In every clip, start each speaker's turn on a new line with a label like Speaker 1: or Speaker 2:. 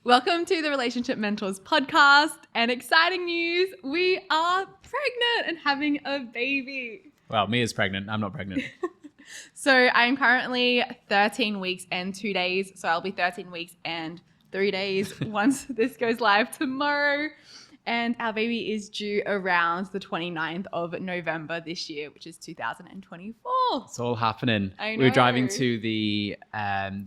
Speaker 1: Welcome to the Relationship Mentors podcast, and exciting news, we are pregnant and having a baby.
Speaker 2: Well, Mia's pregnant. I'm not pregnant.
Speaker 1: So I'm currently 13 weeks and 2 days. So I'll be 13 weeks and 3 days once this goes live tomorrow. And our baby is due around the 29th of November this year, which is 2024.
Speaker 2: It's all happening.
Speaker 1: I know.
Speaker 2: We were driving to the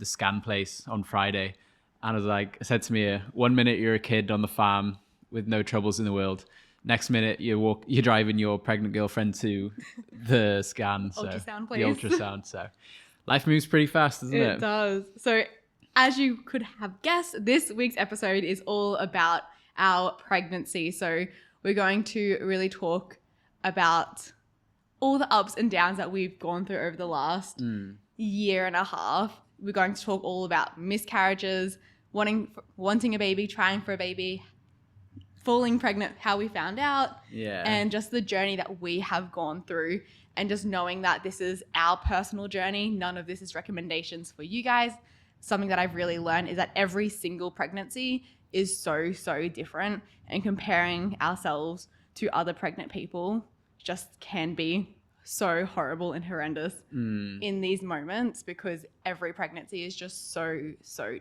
Speaker 2: scan place on Friday, and I said to Mia, 1 minute you're a kid on the farm with no troubles in the world. Next minute you're driving your pregnant girlfriend to the scan.
Speaker 1: Ultrasound
Speaker 2: the
Speaker 1: place.
Speaker 2: ultrasound. So life moves pretty fast, doesn't it?
Speaker 1: It does. So as you could have guessed, this week's episode is all about our pregnancy. So we're going to really talk about all the ups and downs that we've gone through over the last year and a half. We're going to talk all about miscarriages, wanting a baby, trying for a baby, falling pregnant, how we found out, and just the journey that we have gone through, and just knowing that this is our personal journey. None of this is recommendations for you guys. Something that I've really learned is that every single pregnancy is so different, and comparing ourselves to other pregnant people just can be so horrible and horrendous in these moments, because every pregnancy is just so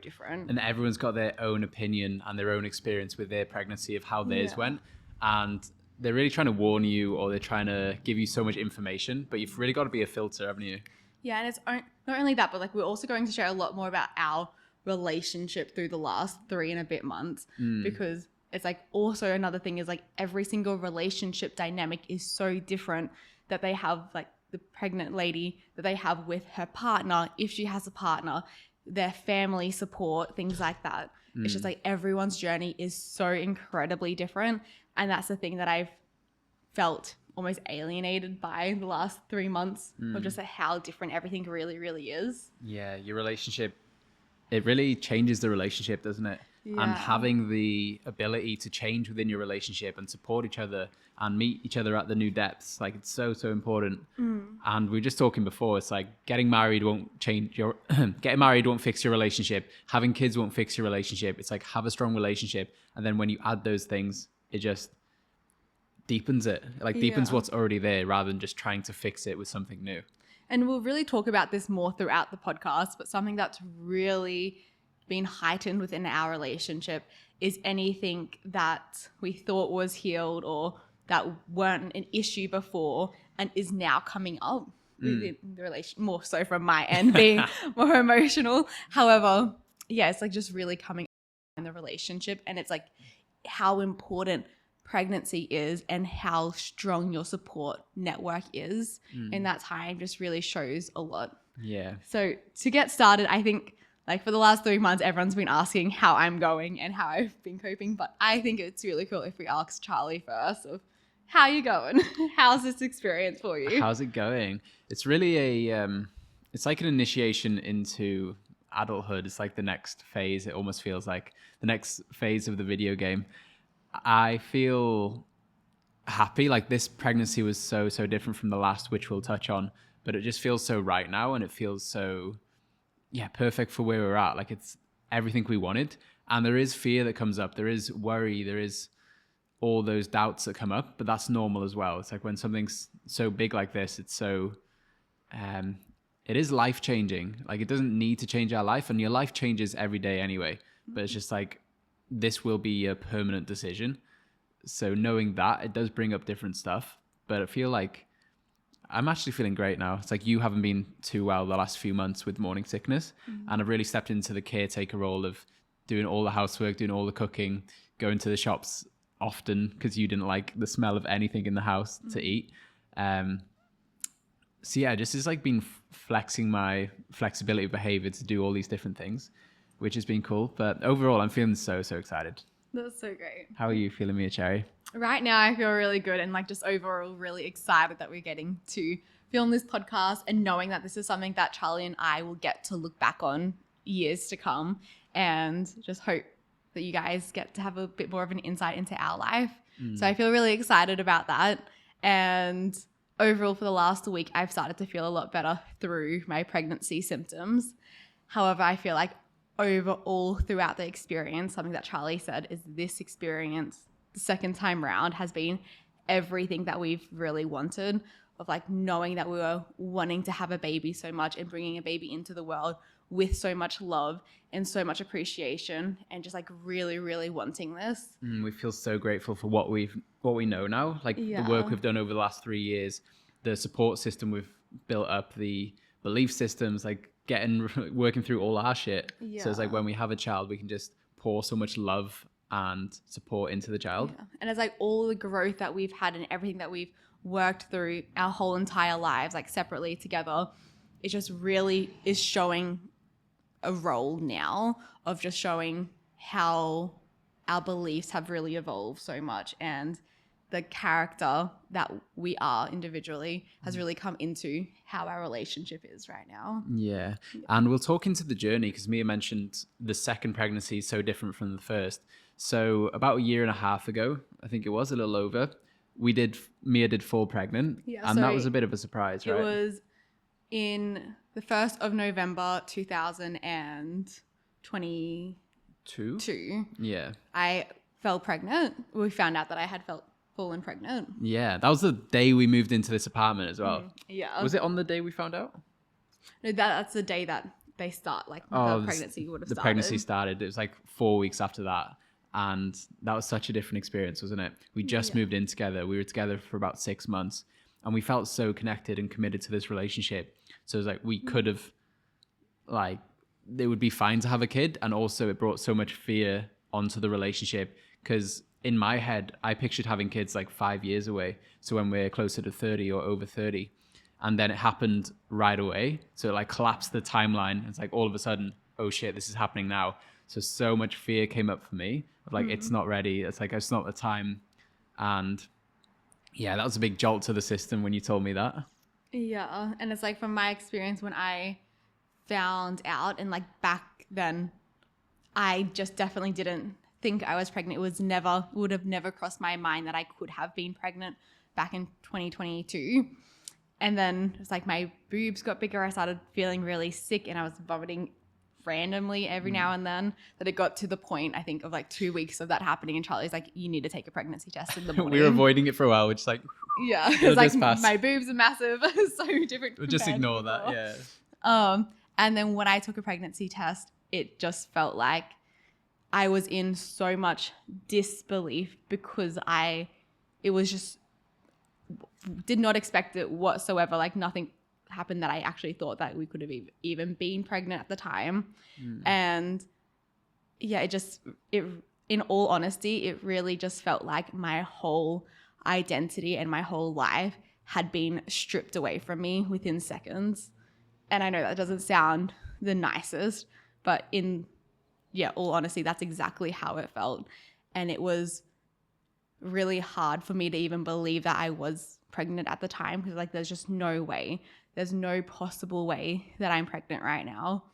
Speaker 1: different.
Speaker 2: And everyone's got their own opinion and their own experience with their pregnancy of how theirs went. And they're really trying to warn you, or they're trying to give you so much information, but you've really got to be a filter, haven't you?
Speaker 1: Yeah, and it's not only that, but we're also going to share a lot more about our relationship through the last 3 and a bit months, because it's also another thing is every single relationship dynamic is so different, that they have the pregnant lady that they have with her partner, if she has a partner, their family support, things like that. It's just everyone's journey is so incredibly different. And that's the thing that I've felt almost alienated by the last 3 months of just how different everything really is.
Speaker 2: Yeah, your relationship, it really changes the relationship, doesn't it?
Speaker 1: Yeah.
Speaker 2: And having the ability to change within your relationship and support each other and meet each other at the new depths, it's so important. And we were just talking before, it's getting married won't change your getting married won't fix your relationship. Having kids won't fix your relationship. It's have a strong relationship, and then when you add those things, it just deepens it. Deepens what's already there, rather than just trying to fix it with something new.
Speaker 1: And we'll really talk about this more throughout the podcast, but something that's really been heightened within our relationship is anything that we thought was healed or that weren't an issue before and is now coming up within the relation, more so from my end being more emotional. However, yeah, it's just really coming up in the relationship, and it's how important pregnancy is and how strong your support network is in that time just really shows a lot.
Speaker 2: Yeah.
Speaker 1: So to get started, I think for the last 3 months, everyone's been asking how I'm going and how I've been coping, but I think it's really cool if we ask Charlie first of how you going? How's this experience for you?
Speaker 2: How's it going? It's really it's like an initiation into adulthood. It's the next phase. It almost feels like the next phase of the video game. I feel happy. This pregnancy was so different from the last, which we'll touch on, but it just feels so right now, and it feels so perfect for where we're at. It's everything we wanted. And there is fear that comes up. There is worry. There is all those doubts that come up, but that's normal as well. It's when something's so big like this, it's so, it is life-changing. It doesn't need to change our life, and your life changes every day anyway. But it's just this will be a permanent decision. So knowing that, it does bring up different stuff, but I feel I'm actually feeling great now. It's you haven't been too well the last few months with morning sickness, and I've really stepped into the caretaker role of doing all the housework, doing all the cooking, going to the shops often because you didn't like the smell of anything in the house to eat. So yeah, just been flexing my flexibility of behavior to do all these different things, which has been cool. But overall, I'm feeling so excited.
Speaker 1: That's so great.
Speaker 2: How are you feeling, Mia Cherry?
Speaker 1: Right now, I feel really good and just overall really excited that we're getting to film this podcast, and knowing that this is something that Charlie and I will get to look back on years to come, and just hope that you guys get to have a bit more of an insight into our life. So I feel really excited about that. And overall, for the last week, I've started to feel a lot better through my pregnancy symptoms. However, I feel overall throughout the experience, something that Charlie said is this experience, the second time round, has been everything that we've really wanted, of like knowing that we were wanting to have a baby so much and bringing a baby into the world with so much love and so much appreciation, and just like really, really wanting this.
Speaker 2: We feel so grateful for what we know now, like the work we've done over the last 3 years, the support system we've built up, the belief systems, like working through all our shit. So it's like when we have a child, we can just pour so much love and support into the child.
Speaker 1: And it's like all the growth that we've had and everything that we've worked through our whole entire lives, like separately, together, it just really is showing a role now of just showing how our beliefs have really evolved so much, and the character that we are individually has really come into how our relationship is right now.
Speaker 2: Yeah. And we'll talk into the journey, because Mia mentioned the second pregnancy is so different from the first. So about a year and a half ago, I think it was, a little over, Mia did fall pregnant. And
Speaker 1: so
Speaker 2: that was a bit of a surprise, right?
Speaker 1: It was in the 1st of November 2022.
Speaker 2: Yeah.
Speaker 1: I fell pregnant. We found out that I had fallen pregnant.
Speaker 2: Yeah, that was the day we moved into this apartment as well.
Speaker 1: Yeah.
Speaker 2: Was it on the day we found out?
Speaker 1: No, that's the day that they start, like the pregnancy would have started.
Speaker 2: The pregnancy started. It was like 4 weeks after that. And that was such a different experience, wasn't it? We just moved in together. We were together for about 6 months, and we felt so connected and committed to this relationship. So it was like we could have, like, it would be fine to have a kid. And also it brought so much fear onto the relationship, because in my head, I pictured having kids like 5 years away. So when we're closer to 30 or over 30, and then it happened right away. So it like collapsed the timeline. It's like all of a sudden, oh shit, this is happening now. So much fear came up for me of like, it's not ready. It's like, it's not the time. And yeah, that was a big jolt to the system when you told me that.
Speaker 1: Yeah. And it's like, from my experience, when I found out, and like back then, I just definitely didn't think I was pregnant. Would have never crossed my mind that I could have been pregnant back in 2022. And then it was like my boobs got bigger. I started feeling really sick, and I was vomiting randomly every now and then, that it got to the point, I think, of like 2 weeks of that happening, and Charlie's like, you need to take a pregnancy test in the morning.
Speaker 2: We were avoiding it for a while. We're just like,
Speaker 1: yeah, it's like my boobs are massive. So different.
Speaker 2: We'll just ignore that. Yeah.
Speaker 1: And then when I took a pregnancy test, it just felt like I was in so much disbelief, because it was just, did not expect it whatsoever. Like nothing happened that I actually thought that we could have even been pregnant at the time. And yeah, it in all honesty, it really just felt like my whole identity and my whole life had been stripped away from me within seconds. And I know that doesn't sound the nicest, but all honesty, that's exactly how it felt. And it was really hard for me to even believe that I was pregnant at the time, because like, there's just no way. There's no possible way that I'm pregnant right now.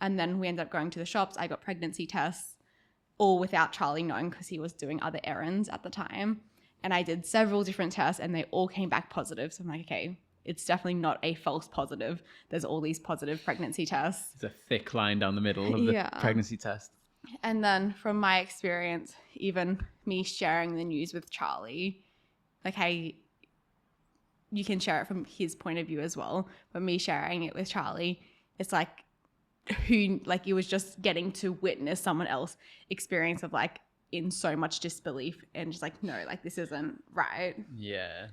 Speaker 1: And then we ended up going to the shops. I got pregnancy tests, all without Charlie knowing, because he was doing other errands at the time. And I did several different tests, and they all came back positive. So I'm like, okay, it's definitely not a false positive. There's all these positive pregnancy tests.
Speaker 2: There's a thick line down the middle of the pregnancy test.
Speaker 1: And then from my experience, even me sharing the news with Charlie, like you can share it from his point of view as well, but me sharing it with Charlie, it's like, it was just getting to witness someone else experience of like in so much disbelief, and just like, no, like this isn't right.
Speaker 2: Yeah.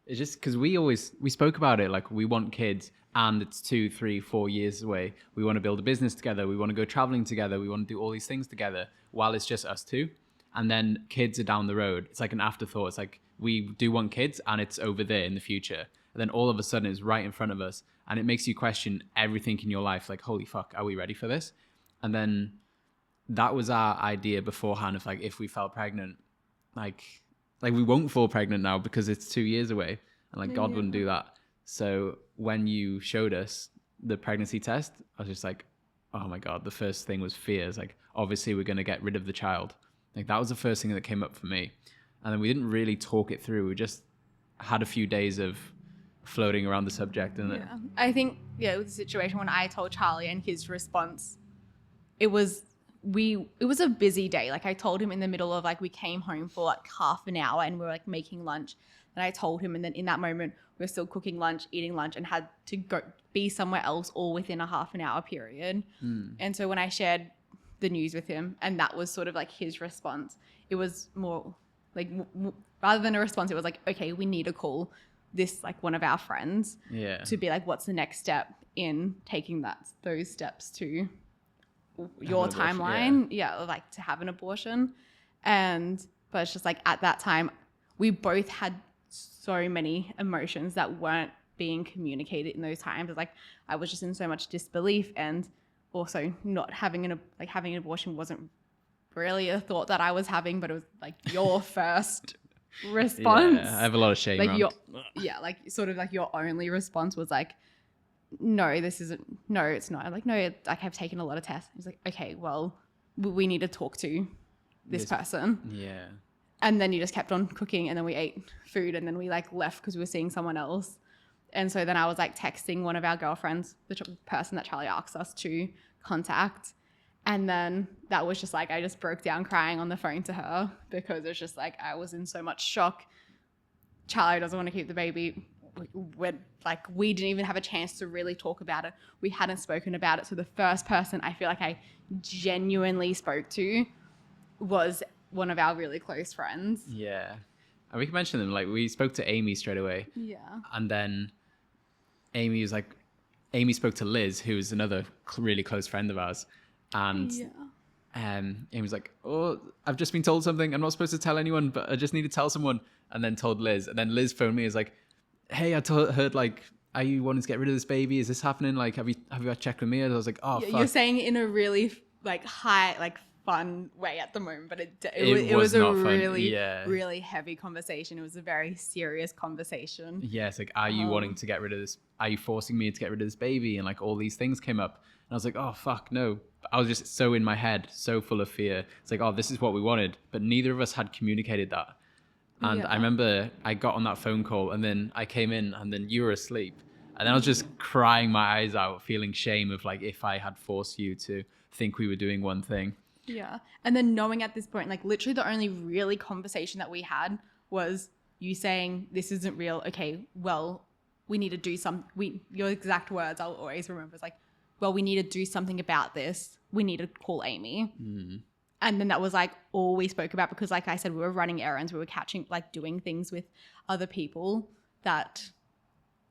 Speaker 2: It's just because we spoke about it, like we want kids, and it's 2, 3, 4 years away. We want to build a business together. We want to go traveling together. We want to do all these things together while it's just us two. And then kids are down the road. It's like an afterthought. It's like, we do want kids, and it's over there in the future. And then all of a sudden it's right in front of us, and it makes you question everything in your life. Like, holy fuck, are we ready for this? And then that was our idea beforehand of like, if we fell pregnant, like we won't fall pregnant now because it's 2 years away, and like God wouldn't do that. So when you showed us the pregnancy test, I was just like, oh my God, the first thing was fear. It's like, obviously we're going to get rid of the child. Like that was the first thing that came up for me. And then we didn't really talk it through. We just had a few days of floating around the subject. And
Speaker 1: I think, with the situation, when I told Charlie and his response, it was a busy day. Like I told him in the middle of like, we came home for like half an hour and we were like making lunch. And I told him, and then in that moment we were still cooking lunch, eating lunch, and had to go be somewhere else all within a half an hour period. And so when I shared the news with him, and that was sort of like his response, it was more like rather than a response, it was like, okay, we need to call this like one of our friends to be like, what's the next step in taking those steps to your timeline, like to have an abortion. But it's just like at that time we both had so many emotions that weren't being communicated in those times. It's like I was just in so much disbelief, and also not having an abortion wasn't really a thought that I was having, but it was like your first response.
Speaker 2: I have a lot of shame.
Speaker 1: Like sort of like your only response was like, no, it's not. I'm like, no, like I've taken a lot of tests. He's like, okay, well, we need to talk to this person.
Speaker 2: Yeah.
Speaker 1: And then you just kept on cooking, and then we ate food, and then we like left because we were seeing someone else. And so then I was like texting one of our girlfriends, the person that Charlie asked us to contact. And then that was just like, I just broke down crying on the phone to her because it's just like, I was in so much shock. Charlie doesn't want to keep the baby. We didn't even have a chance to really talk about it. We hadn't spoken about it. So the first person I feel like I genuinely spoke to was one of our really close friends.
Speaker 2: Yeah. And we can mention them. Like we spoke to Amy straight away.
Speaker 1: Yeah.
Speaker 2: And then Amy spoke to Liz, who is another really close friend of ours. And Amy was like, oh, I've just been told something. I'm not supposed to tell anyone, but I just need to tell someone. And then told Liz. And then Liz phoned me. Is like, hey, I heard like, are you wanting to get rid of this baby? Is this happening? Like, have you checked with me? And I was like, oh, fuck. You're
Speaker 1: saying it in a really like high, like fun way at the moment, but it was a really, really heavy conversation. It was a very serious conversation.
Speaker 2: Yeah, it's like, are you wanting to get rid of this? Are you forcing me to get rid of this baby? And like all these things came up. And I was like, oh, fuck, no. I was just so in my head, so full of fear. It's like, oh, this is what we wanted. But neither of us had communicated that. And I remember I got on that phone call, and then I came in, and then you were asleep. And then I was just crying my eyes out, feeling shame of like, if I had forced you to think we were doing one thing.
Speaker 1: Yeah. And then knowing at this point, like literally the only really conversation that we had was you saying, this isn't real. Okay, well, we need to do your exact words I'll always remember. It's like, well, we need to do something about this. We need to call Amy. And then that was like all we spoke about, because like I said, we were running errands, we were doing things with other people, that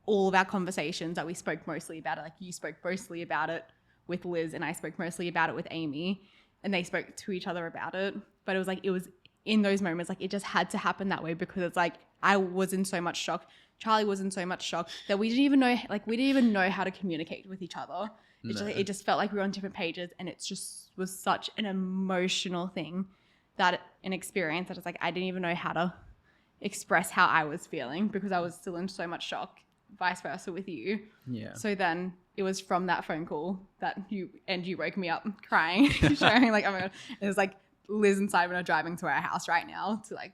Speaker 1: all of our conversations that we spoke mostly about it, like you spoke mostly about it with Liz and I spoke mostly about it with Amy, and they spoke to each other about it. But it was in those moments, like it just had to happen that way, because it's like I was in so much shock. Charlie was in so much shock that we didn't even know how to communicate with each other. It just felt like we were on different pages, and it just was such an emotional thing, an experience that it's like I didn't even know how to express how I was feeling, because I was still in so much shock, vice versa with you.
Speaker 2: Yeah.
Speaker 1: So then it was from that phone call that you woke me up crying, sharing like, oh my God. It was like Liz and Simon are driving to our house right now to like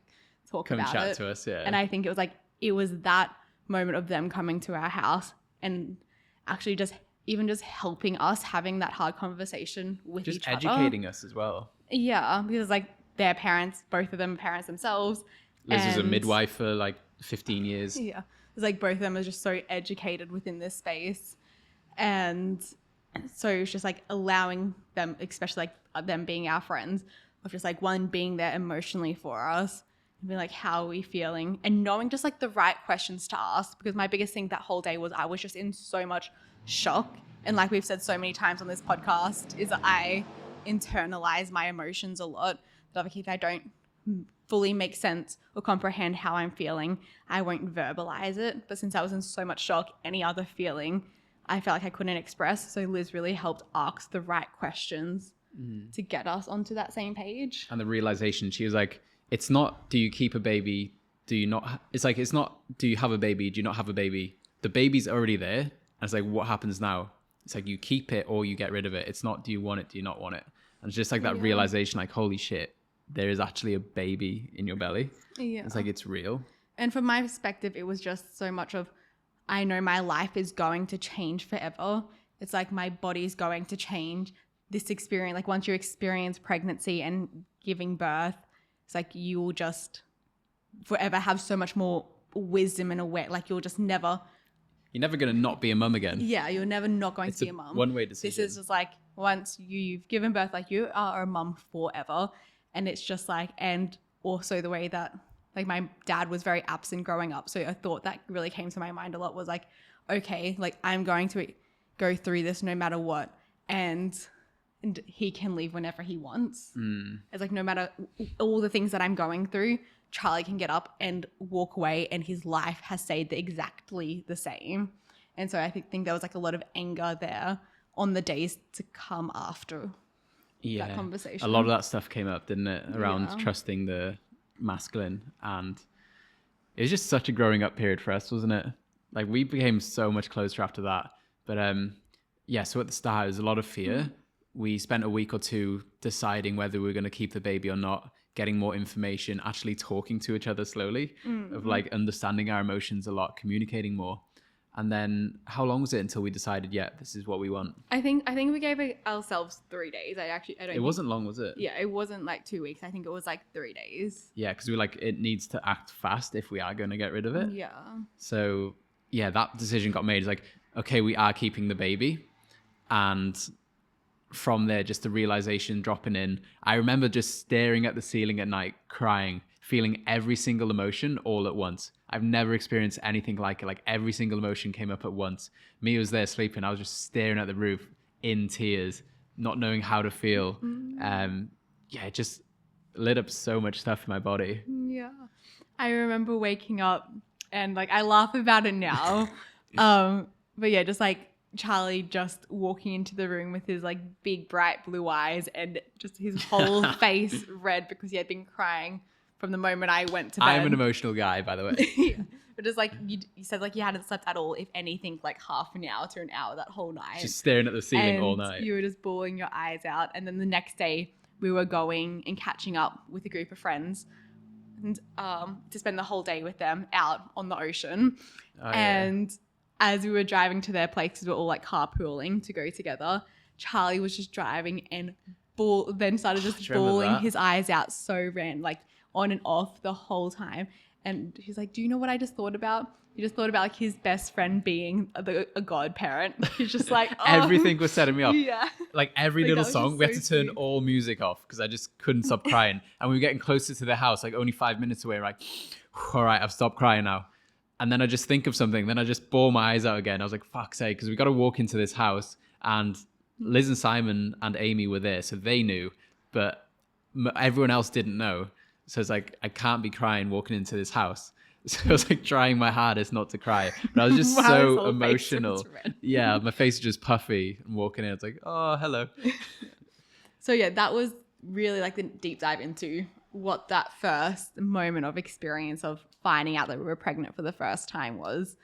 Speaker 1: talk about it.
Speaker 2: Come chat to us, yeah.
Speaker 1: And I think it was that moment of them coming to our house and actually just helping us, having that hard conversation with each other.
Speaker 2: Just educating us as well.
Speaker 1: Yeah, because like their parents, both of them are parents themselves.
Speaker 2: Liz was a midwife for like 15 years.
Speaker 1: Yeah. It's like both of them are just so educated within this space. And so it's just like allowing them, especially like them being our friends, of just like one being there emotionally for us and being like, how are we feeling? And knowing just like the right questions to ask, because my biggest thing that whole day was I was just in so much shock. And like we've said so many times on this podcast, is that I internalize my emotions a lot. That if I don't fully make sense or comprehend how I'm feeling, I won't verbalize it. But since I was in so much shock, any other feeling I felt like I couldn't express. So Liz really helped ask the right questions to get us onto that same page.
Speaker 2: And the realization, she was like, it's not, do you keep a baby? Do you not? It's like, it's not, do you have a baby? Do you not have a baby? The baby's already there. And it's like, what happens now? It's like, you keep it or you get rid of it. It's not, do you want it? Do you not want it? And it's just like that realization, like, holy shit, there is actually a baby in your belly. Yeah. It's like, it's real.
Speaker 1: And from my perspective, it was just so much of, I know my life is going to change forever. It's like my body's going to change. this experience, like once you experience pregnancy and giving birth, it's like you will just forever have so much more wisdom and aware. Like you're
Speaker 2: never going to not be a mum again.
Speaker 1: Yeah, you're never not going to be a mum.
Speaker 2: One-way decision.
Speaker 1: This is just like once you've given birth, like you are a mum forever. And it's just like, and also the way that like my dad was very absent growing up. So a thought that really came to my mind a lot was like, okay, like I'm going to go through this no matter what. And he can leave whenever he wants. It's like no matter all the things that I'm going through, Charlie can get up and walk away and his life has stayed exactly the same. And so I think there was like a lot of anger there on the days to come after that conversation.
Speaker 2: A lot of that stuff came up, didn't it? Around trusting the masculine. And it was just such a growing up period for us, wasn't it? Like we became so much closer after that. But so at the start, it was a lot of fear. We spent a week or two deciding whether we were going to keep the baby or not, getting more information, actually talking to each other slowly, of like understanding our emotions a lot, communicating more. And then how long was it until we decided, this is what we want?
Speaker 1: I think we gave ourselves 3 days. It
Speaker 2: wasn't long, was it?
Speaker 1: Yeah, it wasn't like 2 weeks. I think it was like 3 days.
Speaker 2: Yeah, because we were like, it needs to act fast if we are going to get rid of it.
Speaker 1: Yeah.
Speaker 2: So that decision got made. It's like, okay, we are keeping the baby. And from there, just the realization dropping in. I remember just staring at the ceiling at night, crying, feeling every single emotion all at once. I've never experienced anything like it. Like every single emotion came up at once. Me was there sleeping. I was just staring at the roof in tears, not knowing how to feel. It just lit up so much stuff in my body.
Speaker 1: Yeah. I remember waking up and like I laugh about it now. But yeah, just like Charlie just walking into the room with his like big bright blue eyes and just his whole face red because he had been crying from the moment I went to bed.
Speaker 2: I'm an emotional guy, by the way.
Speaker 1: Yeah. But just like you said, like you hadn't slept at all, if anything, like half an hour to an hour that whole night.
Speaker 2: Just staring at the ceiling
Speaker 1: and
Speaker 2: all night.
Speaker 1: You were just bawling your eyes out. And then the next day we were going and catching up with a group of friends and to spend the whole day with them out on the ocean. And as we were driving to their place, because we were all like carpooling to go together, Charlie was just driving and then started just bawling his eyes out so ran like on and off the whole time. And he's like, do you know what I just thought about? He just thought about like his best friend being a godparent. He's just like,
Speaker 2: everything was setting me off.
Speaker 1: Yeah.
Speaker 2: Like every little song, we had to turn all music off because I just couldn't stop crying. And we were getting closer to their house, like only 5 minutes away. Like, all right, I've stopped crying now. And then I just think of something. Then I just bawl my eyes out again. I was like, fuck's sake, because we got to walk into this house. And Liz and Simon and Amy were there, so they knew. But everyone else didn't know. So it's like, I can't be crying walking into this house. So I was like trying my hardest not to cry. But I was just so emotional. Yeah, my face was just puffy and walking in. It's like, oh, hello.
Speaker 1: So yeah, that was really like the deep dive into what that first moment of experience of finding out that we were pregnant for the first time was,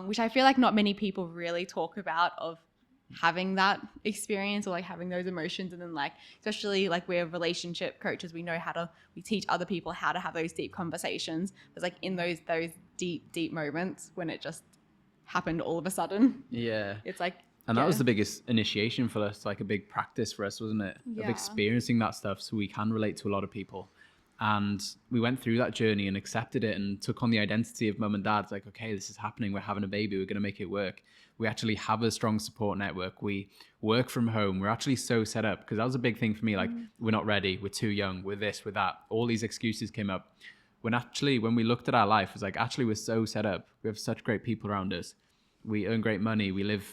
Speaker 1: which I feel like not many people really talk about, of having that experience or like having those emotions. And then like, especially like we're relationship coaches, we teach other people how to have those deep conversations. It's like in those deep moments when it just happened all of a sudden.
Speaker 2: Yeah.
Speaker 1: It's like,
Speaker 2: and that was the biggest initiation for us, like a big practice for us, wasn't it?
Speaker 1: Yeah.
Speaker 2: Of experiencing that stuff so we can relate to a lot of people. And we went through that journey and accepted it and took on the identity of mum and dad. It's like, okay, this is happening. We're having a baby. We're going to make it work. We actually have a strong support network. We work from home. We're actually so set up, because that was a big thing for me. Like, we're not ready. We're too young. We're this, we're that. All these excuses came up. When we looked at our life, it was like, actually, we're so set up. We have such great people around us. We earn great money. We live,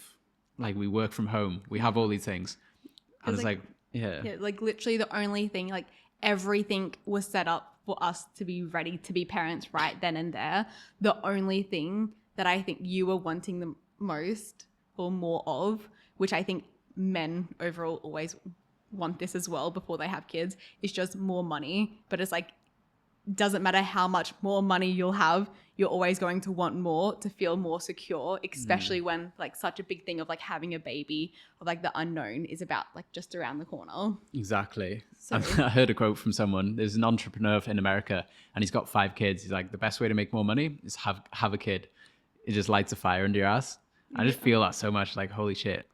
Speaker 2: like, we work from home. We have all these things. And it's like, yeah.
Speaker 1: Like literally the only thing, like everything was set up for us to be ready to be parents right then and there. The only thing that I think you were wanting the most or more of, which I think men overall always want this as well before they have kids, is just more money. But it's like, doesn't matter how much more money you'll have, you're always going to want more to feel more secure, especially when like such a big thing of like having a baby or like the unknown is about like just around the corner.
Speaker 2: Exactly. So, I heard a quote from someone. There's an entrepreneur in America and he's got 5 kids. He's like, the best way to make more money is have a kid. It just lights a fire under your ass. I just feel that so much, like, holy shit.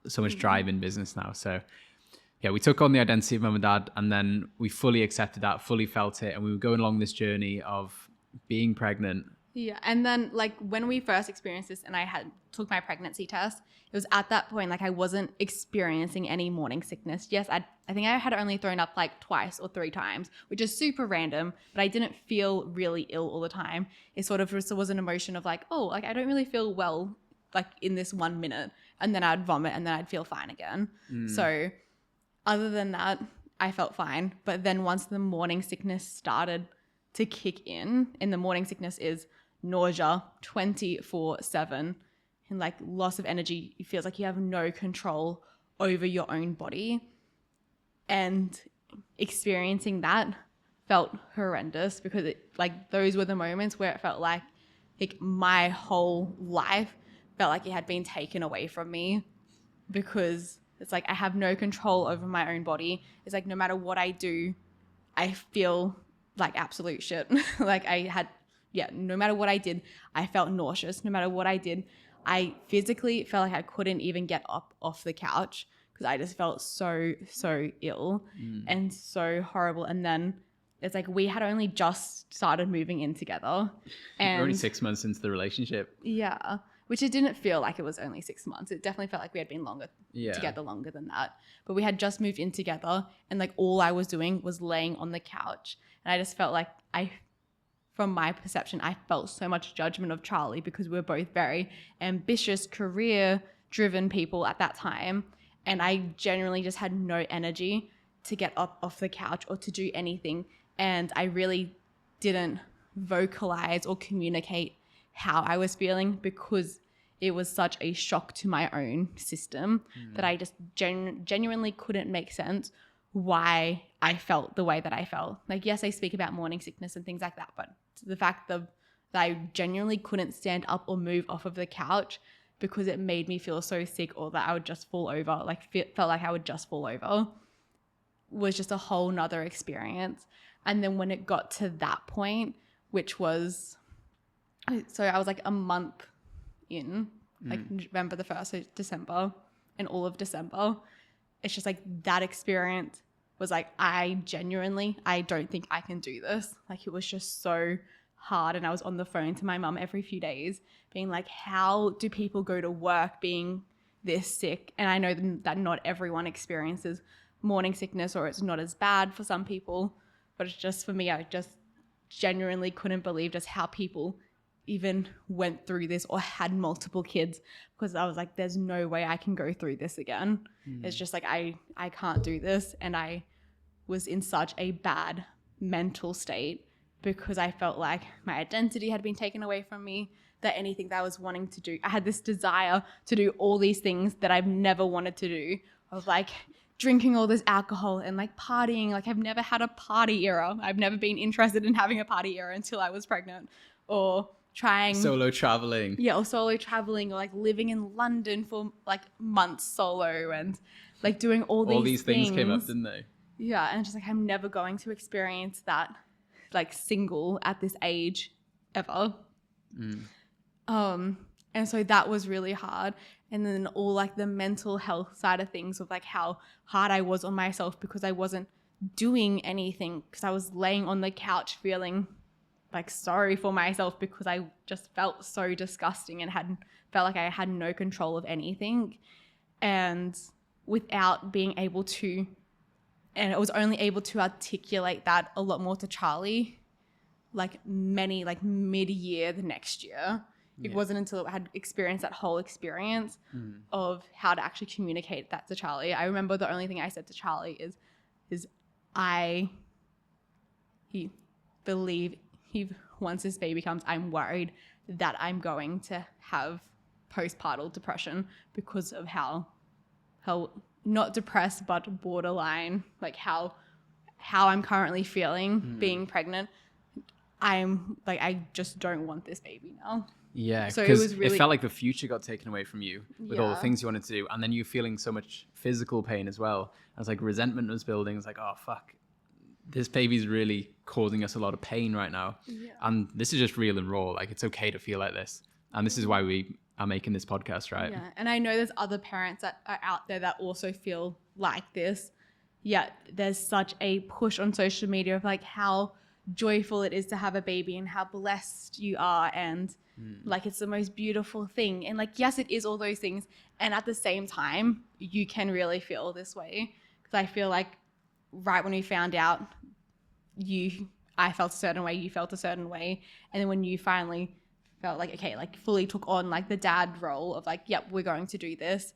Speaker 2: so much drive in business now. So yeah, we took on the identity of mum and dad, and then we fully accepted that, fully felt it, and we were going along this journey of being pregnant.
Speaker 1: Yeah, and then like when we first experienced this and I took my pregnancy test, it was at that point like I wasn't experiencing any morning sickness. Yes, I think I had only thrown up like twice or 3 times, which is super random, but I didn't feel really ill all the time. It sort of was an emotion of like, oh, like I don't really feel well like in this 1 minute, and then I'd vomit and then I'd feel fine again. So other than that, I felt fine. But then once the morning sickness started to kick in, and the morning sickness is nausea 24/7 and like loss of energy. It feels like you have no control over your own body, and experiencing that felt horrendous because it like those were the moments where it felt like my whole life felt like it had been taken away from me, because it's like I have no control over my own body. It's like no matter what I do, I feel like absolute shit. Like no matter what I did, I felt nauseous. No matter what I did, I physically felt like I couldn't even get up off the couch because I just felt so ill and so horrible. And then it's like we had only just started moving in together. And
Speaker 2: We're only 6 months into the relationship.
Speaker 1: Yeah, which it didn't feel like it was only 6 months. It definitely felt like we had been together longer than that. But we had just moved in together, and like all I was doing was laying on the couch. And I just felt like from my perception, I felt so much judgment of Charlie because we were both very ambitious, career-driven people at that time. And I genuinely just had no energy to get up off the couch or to do anything. And I really didn't vocalize or communicate how I was feeling because it was such a shock to my own system that I just genuinely couldn't make sense why I felt the way that I felt. Like, yes, I speak about morning sickness and things like that, but the fact that I genuinely couldn't stand up or move off of the couch because it made me feel so sick, or that I would just fall over, like felt like I would just fall over, was just a whole nother experience. And then when it got to that point, which was, so I was like a month in, like November the 1st, so December, and all of December, it's just like that experience was like, I don't think I can do this. Like it was just so hard. And I was on the phone to my mum every few days being like, how do people go to work being this sick? And I know that not everyone experiences morning sickness, or it's not as bad for some people, but it's just for me, I just genuinely couldn't believe just how people even went through this or had multiple kids, because I was like, there's no way I can go through this again. It's just like I can't do this. And I was in such a bad mental state because I felt like my identity had been taken away from me, that anything that I was wanting to do, I had this desire to do all these things that I've never wanted to do, of like drinking all this alcohol and like partying. Like I've never had a party era. I've never been interested in having a party era until I was pregnant, or trying
Speaker 2: solo traveling.
Speaker 1: Yeah, or solo traveling, or like living in London for like months solo, and like doing all these
Speaker 2: things came up, didn't they?
Speaker 1: Yeah, and just like I'm never going to experience that like single at this age ever. And so that was really hard. And then all like the mental health side of things, of like how hard I was on myself because I wasn't doing anything, because I was laying on the couch feeling like sorry for myself because I just felt so disgusting and felt like I had no control of anything. And without being able to, and I was only able to articulate that a lot more to Charlie, like mid-year the next year. It wasn't until I had experienced that whole experience of how to actually communicate that to Charlie. I remember the only thing I said to Charlie is once this baby comes, I'm worried that I'm going to have postpartum depression because of how not depressed, but borderline, like how I'm currently feeling being pregnant. I'm like, I just don't want this baby now.
Speaker 2: Yeah,
Speaker 1: so
Speaker 2: because
Speaker 1: it
Speaker 2: felt like the future got taken away from you with all the things you wanted to do, and then you feeling so much physical pain as well. I was like, resentment was building. It's like, oh fuck, this baby's really causing us a lot of pain right now. And this is just real and raw. Like, it's okay to feel like this. And this is why we are making this podcast, right?
Speaker 1: Yeah. And I know there's other parents that are out there that also feel like this. Yet there's such a push on social media of like how joyful it is to have a baby and how blessed you are, and like it's the most beautiful thing. And like, yes, it is all those things. And at the same time, you can really feel this way. Because I feel like right when we found out, I felt a certain way, you felt a certain way. And then when you finally felt like, okay, like fully took on like the dad role of like, yep, we're going to do this,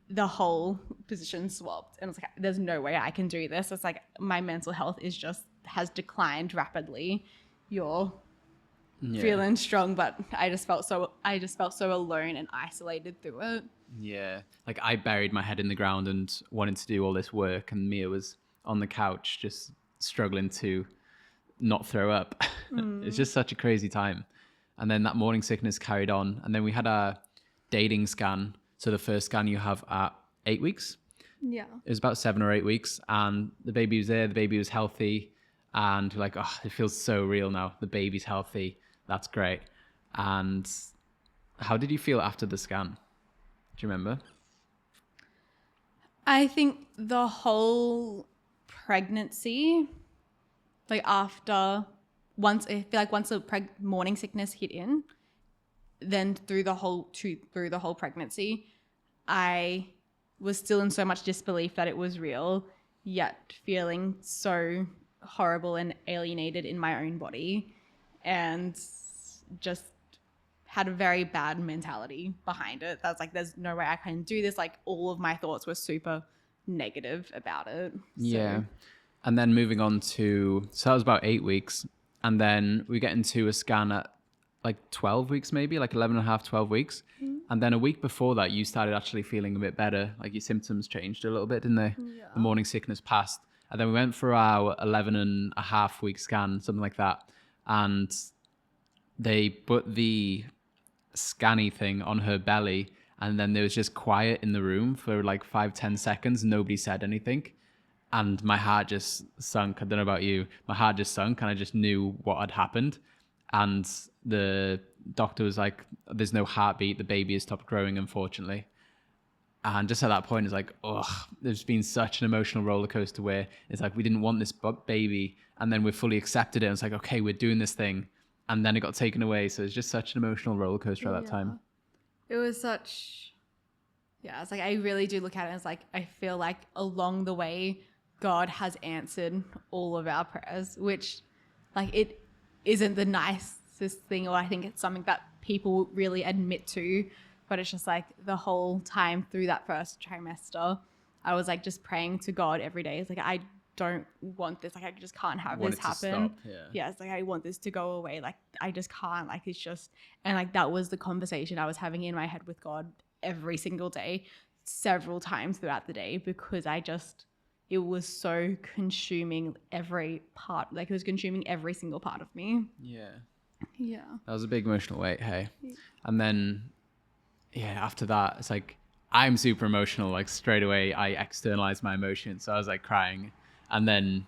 Speaker 1: the whole position swapped. And it's like, there's no way I can do this. It's like my mental health has declined rapidly. You're feeling strong, but I just felt so alone and isolated through it.
Speaker 2: Yeah. Like I buried my head in the ground and wanted to do all this work, and Mia was on the couch just struggling to not throw up. It's just such a crazy time. And then that morning sickness carried on. And then we had our dating scan. So the first scan you have at 8 weeks.
Speaker 1: Yeah.
Speaker 2: It was about 7 or 8 weeks. And the baby was there. The baby was healthy. And we're like, oh, it feels so real now. The baby's healthy. That's great. And how did you feel after the scan? Do you remember?
Speaker 1: I think the whole pregnancy, like once the morning sickness hit in, then through the whole pregnancy, I was still in so much disbelief that it was real, yet feeling so horrible and alienated in my own body, and just had a very bad mentality behind it. That's like, there's no way I can do this. Like all of my thoughts were super negative about it.
Speaker 2: Yeah. And then moving on to, so that was about 8 weeks. And then we get into a scan at like 12 weeks, maybe like 11 and a half, 12 weeks. And then a week before that, you started actually feeling a bit better. Like your symptoms changed a little bit, didn't they?
Speaker 1: Yeah.
Speaker 2: The morning sickness passed. And then we went for our 11 and a half week scan, something like that. And they put the scanny thing on her belly. And then there was just quiet in the room for like 5-10 seconds. Nobody said anything. And my heart just sunk. I don't know about you. My heart just sunk and I just knew what had happened. And the doctor was like, there's no heartbeat. The baby has stopped growing, unfortunately. And just at that point, it's like, oh, there's been such an emotional roller coaster where it's like, we didn't want this baby. And then we fully accepted it. And it's like, okay, we're doing this thing. And then it got taken away. So it's just such an emotional roller coaster at that time.
Speaker 1: It was such, it's like, I really do look at it as like, I feel like along the way, God has answered all of our prayers, which like it isn't the nicest thing, or I think it's something that people really admit to, but it's just like the whole time through that first trimester, I was like just praying to God every day. It's like, I don't want this. Like, I just can't have this happen. Yeah. It's like, I want this to go away. Like, I just can't. Like, it's just, and like that was the conversation I was having in my head with God every single day, several times throughout the day, because it was so consuming every part. Like, it was consuming every single part of me.
Speaker 2: Yeah.
Speaker 1: Yeah.
Speaker 2: That was a big emotional weight, hey. And then, after that, it's like, I'm super emotional. Like, straight away, I externalized my emotions. So I was like crying. And then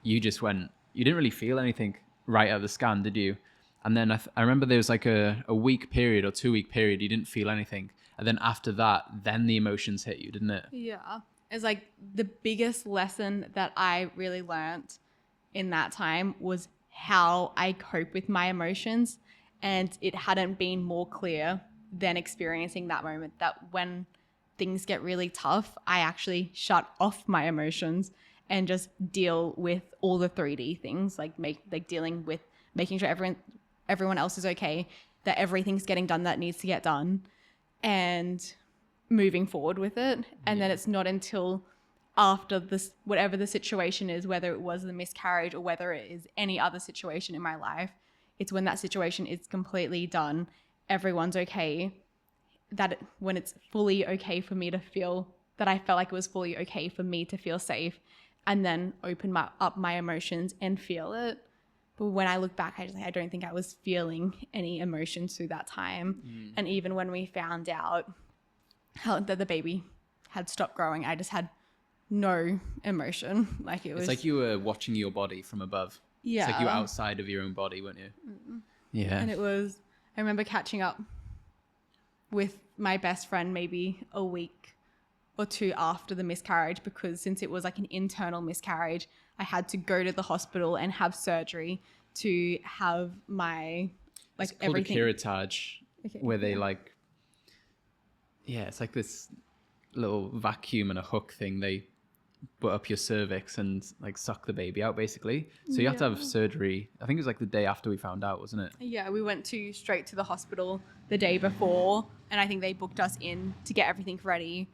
Speaker 2: you just went, you didn't really feel anything right at the scan, did you? And then I remember there was like a week period or 2 week period, you didn't feel anything. And then after that, then the emotions hit you, didn't it?
Speaker 1: Yeah. It's like the biggest lesson that I really learned in that time was how I cope with my emotions. And it hadn't been more clear than experiencing that moment, that when things get really tough, I actually shut off my emotions and just deal with all the 3D things, like dealing with making sure everyone else is okay, that everything's getting done that needs to get done, and moving forward with it. And then it's not until after this, whatever the situation is, whether it was the miscarriage or whether it is any other situation in my life, it's when that situation is completely done, everyone's okay, when it's fully okay for me to feel that I felt like it was fully okay for me to feel safe, and then open up my emotions and feel it. But when I look back, I don't think I was feeling any emotions through that time. And even when we found out that the baby had stopped growing, I just had no emotion. Like
Speaker 2: It's like you were watching your body from above.
Speaker 1: Yeah.
Speaker 2: It's like you were outside of your own body, weren't you?
Speaker 1: Yeah. And I remember catching up with my best friend maybe a week or two after the miscarriage, because since it was like an internal miscarriage, I had to go to the hospital and have surgery to have my like
Speaker 2: It's called
Speaker 1: everything.
Speaker 2: a curettage,
Speaker 1: Okay,
Speaker 2: where they
Speaker 1: yeah.
Speaker 2: like, yeah, it's like this little vacuum and a hook thing they put up your cervix and like suck the baby out basically. So you have to have surgery. I think it was like the day after we found out, wasn't it?
Speaker 1: Yeah, we went straight to the hospital the day before, and I think they booked us in to get everything ready,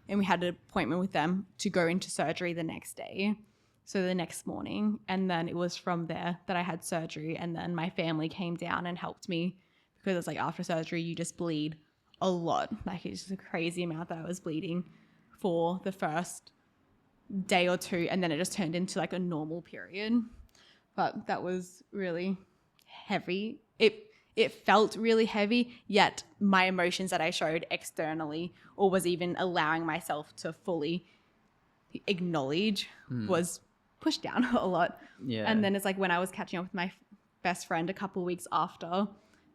Speaker 1: and we had an appointment with them to go into surgery the next day. So the next morning, and then it was from there that I had surgery, and then my family came down and helped me, because it's like after surgery you just bleed a lot. Like it's just a crazy amount that I was bleeding for the first day or two, and then it just turned into like a normal period. But that was really heavy. It felt really heavy, yet my emotions that I showed externally, or was even allowing myself to fully acknowledge, was pushed down a lot.
Speaker 2: Yeah.
Speaker 1: And then it's like when I was catching up with my best friend a couple of weeks after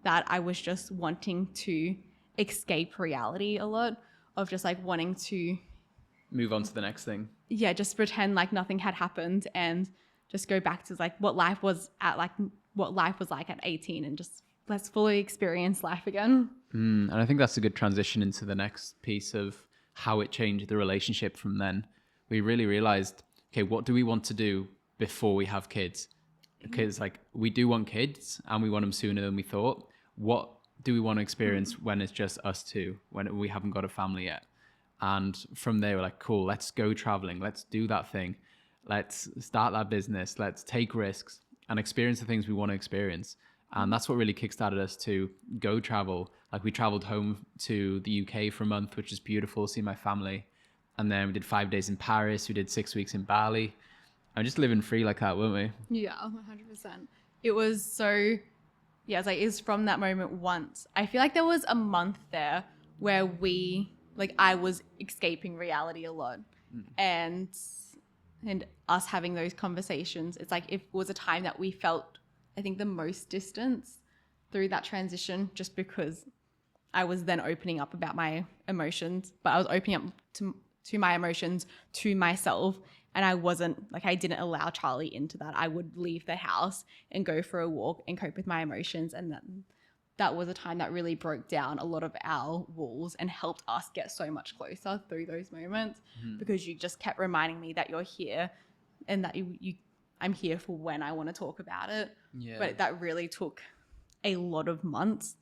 Speaker 1: that, I was just wanting to escape reality a lot, of just like wanting to
Speaker 2: Move on to the next thing.
Speaker 1: yeah, just pretend like nothing had happened and just go back to like what life was like at 18, and just let's fully experience life again.
Speaker 2: And I think that's a good transition into the next piece of how it changed the relationship from then. We really realized, okay, what do we want to do before we have kids? Because like we do want kids and we want them sooner than we thought. What do we want to experience when it's just us two, when we haven't got a family yet? And from there, we're like, cool, let's go traveling. Let's do that thing. Let's start that business. Let's take risks and experience the things we want to experience. And that's what really kickstarted us to go travel. Like we traveled home to the UK for a month, which is beautiful, see my family. And then we did 5 days in Paris. We did 6 weeks in Bali. And just living free like that, weren't we?
Speaker 1: Yeah, 100%. It was so, yeah, it's like, it's from that moment once. I feel like there was a month there where I was escaping reality a lot. And us having those conversations, it's like it was a time that we felt, I think, the most distance through that transition, just because I was then opening up about my emotions, but I was opening up to my emotions to myself. And I didn't allow Charlie into that. I would leave the house and go for a walk and cope with my emotions. And then that was a time that really broke down a lot of our walls and helped us get so much closer through those moments, because you just kept reminding me that you're here and that I'm here for when I want to talk about it.
Speaker 2: Yeah.
Speaker 1: But that really took a lot of months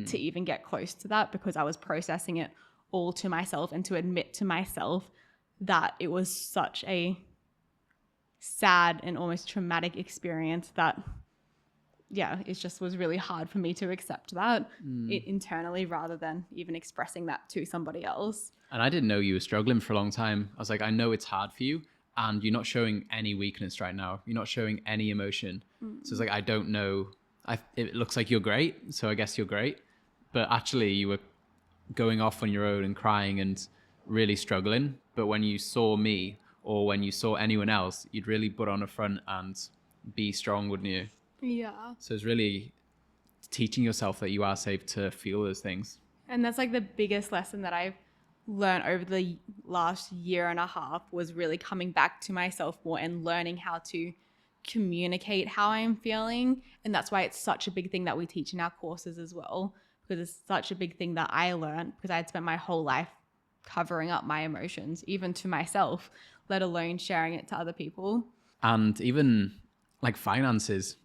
Speaker 1: to even get close to that, because I was processing it all to myself, and to admit to myself that it was such a sad and almost traumatic experience that, yeah, it just was really hard for me to accept that internally, rather than even expressing that to somebody else.
Speaker 2: And I didn't know you were struggling for a long time. I was like, I know it's hard for you, and you're not showing any weakness right now. You're not showing any emotion. So it's like, I don't know. It looks like you're great, so I guess you're great. But actually, you were going off on your own and crying and really struggling. But when you saw me, or when you saw anyone else, you'd really put on a front and be strong, wouldn't you?
Speaker 1: Yeah.
Speaker 2: So it's really teaching yourself that you are safe to feel those things.
Speaker 1: And that's like the biggest lesson that I've learned over the last year and a half, was really coming back to myself more and learning how to communicate how I'm feeling. And that's why it's such a big thing that we teach in our courses as well, because it's such a big thing that I learned, because I had spent my whole life covering up my emotions, even to myself, let alone sharing it to other people.
Speaker 2: And even like finances,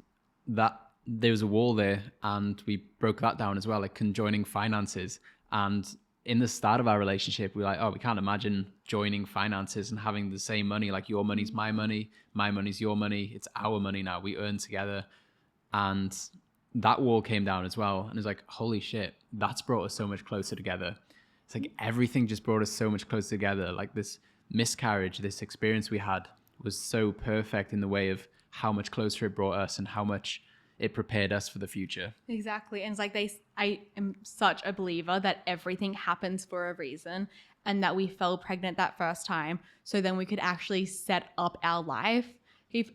Speaker 2: that there was a wall there, and we broke that down as well, like conjoining finances. And in the start of our relationship, we were like, oh, we can't imagine joining finances and having the same money. Like your money's my money's your money. It's our money now. We earn together. And that wall came down as well. And it's like, holy shit, that's brought us so much closer together. It's like everything just brought us so much closer together. Like this miscarriage, this experience we had was so perfect in the way of how much closer it brought us and how much it prepared us for the future.
Speaker 1: Exactly. And it's like I am such a believer that everything happens for a reason, and that we fell pregnant that first time so then we could actually set up our life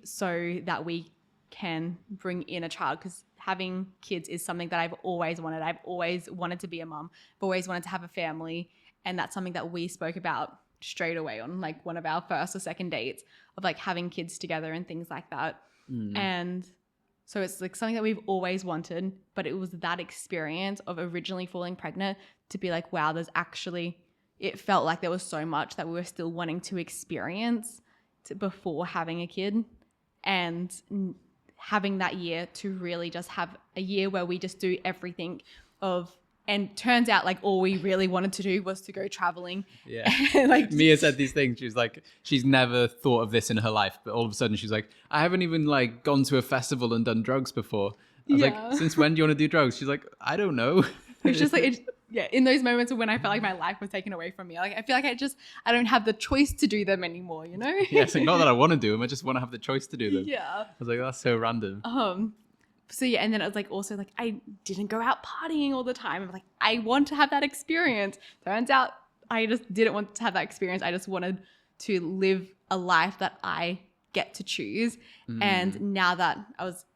Speaker 1: so that we can bring in a child, because having kids is something that I've always wanted. I've always wanted to be a mum. I've always wanted to have a family. And that's something that we spoke about straight away on like one of our first or second dates of like having kids together and things like that. And so it's like something that we've always wanted, but it was that experience of originally falling pregnant to be like, wow, it felt like there was so much that we were still wanting to experience before having a kid. And having that year to really just have a year where we just do everything and turns out like all we really wanted to do was to go traveling.
Speaker 2: Yeah.
Speaker 1: Like
Speaker 2: Mia said these things. She was like, she's never thought of this in her life, but all of a sudden she's like, I haven't even like gone to a festival and done drugs before. I was like, since when do you want to do drugs? She's like, I don't know.
Speaker 1: It's just like, in those moments when I felt like my life was taken away from me, like I feel like I don't have the choice to do them anymore, you know?
Speaker 2: Yeah, it's like not that I want to do them, I just want to have the choice to do them.
Speaker 1: Yeah.
Speaker 2: I was like, that's so random.
Speaker 1: So yeah, and then it was like also like I didn't go out partying all the time. I'm like, I want to have that experience. Turns out I just didn't want to have that experience. I just wanted to live a life that I get to choose. And now that I was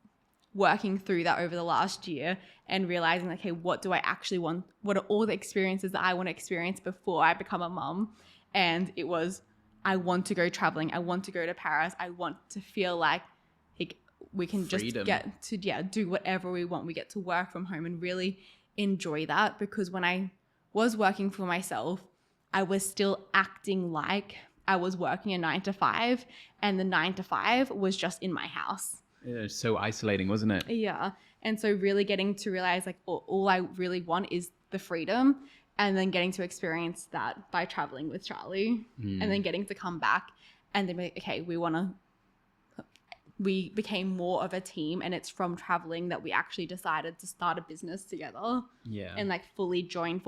Speaker 1: working through that over the last year and realizing like, hey, what do I actually want? What are all the experiences that I want to experience before I become a mom? And it was, I want to go traveling. I want to go to Paris. I want to feel like we can
Speaker 2: Freedom.
Speaker 1: just get to do whatever we want. We get to work from home and really enjoy that, because when I was working for myself, I was still acting like I was working a 9-to-5, and the 9-to-5 was just in my house.
Speaker 2: Yeah, it's so isolating, wasn't it?
Speaker 1: Yeah. And so really getting to realize like all I really want is the freedom, and then getting to experience that by traveling with Charlie, and then getting to come back and then be like, okay, we became more of a team, and it's from traveling that we actually decided to start a business together.
Speaker 2: Yeah.
Speaker 1: And like fully join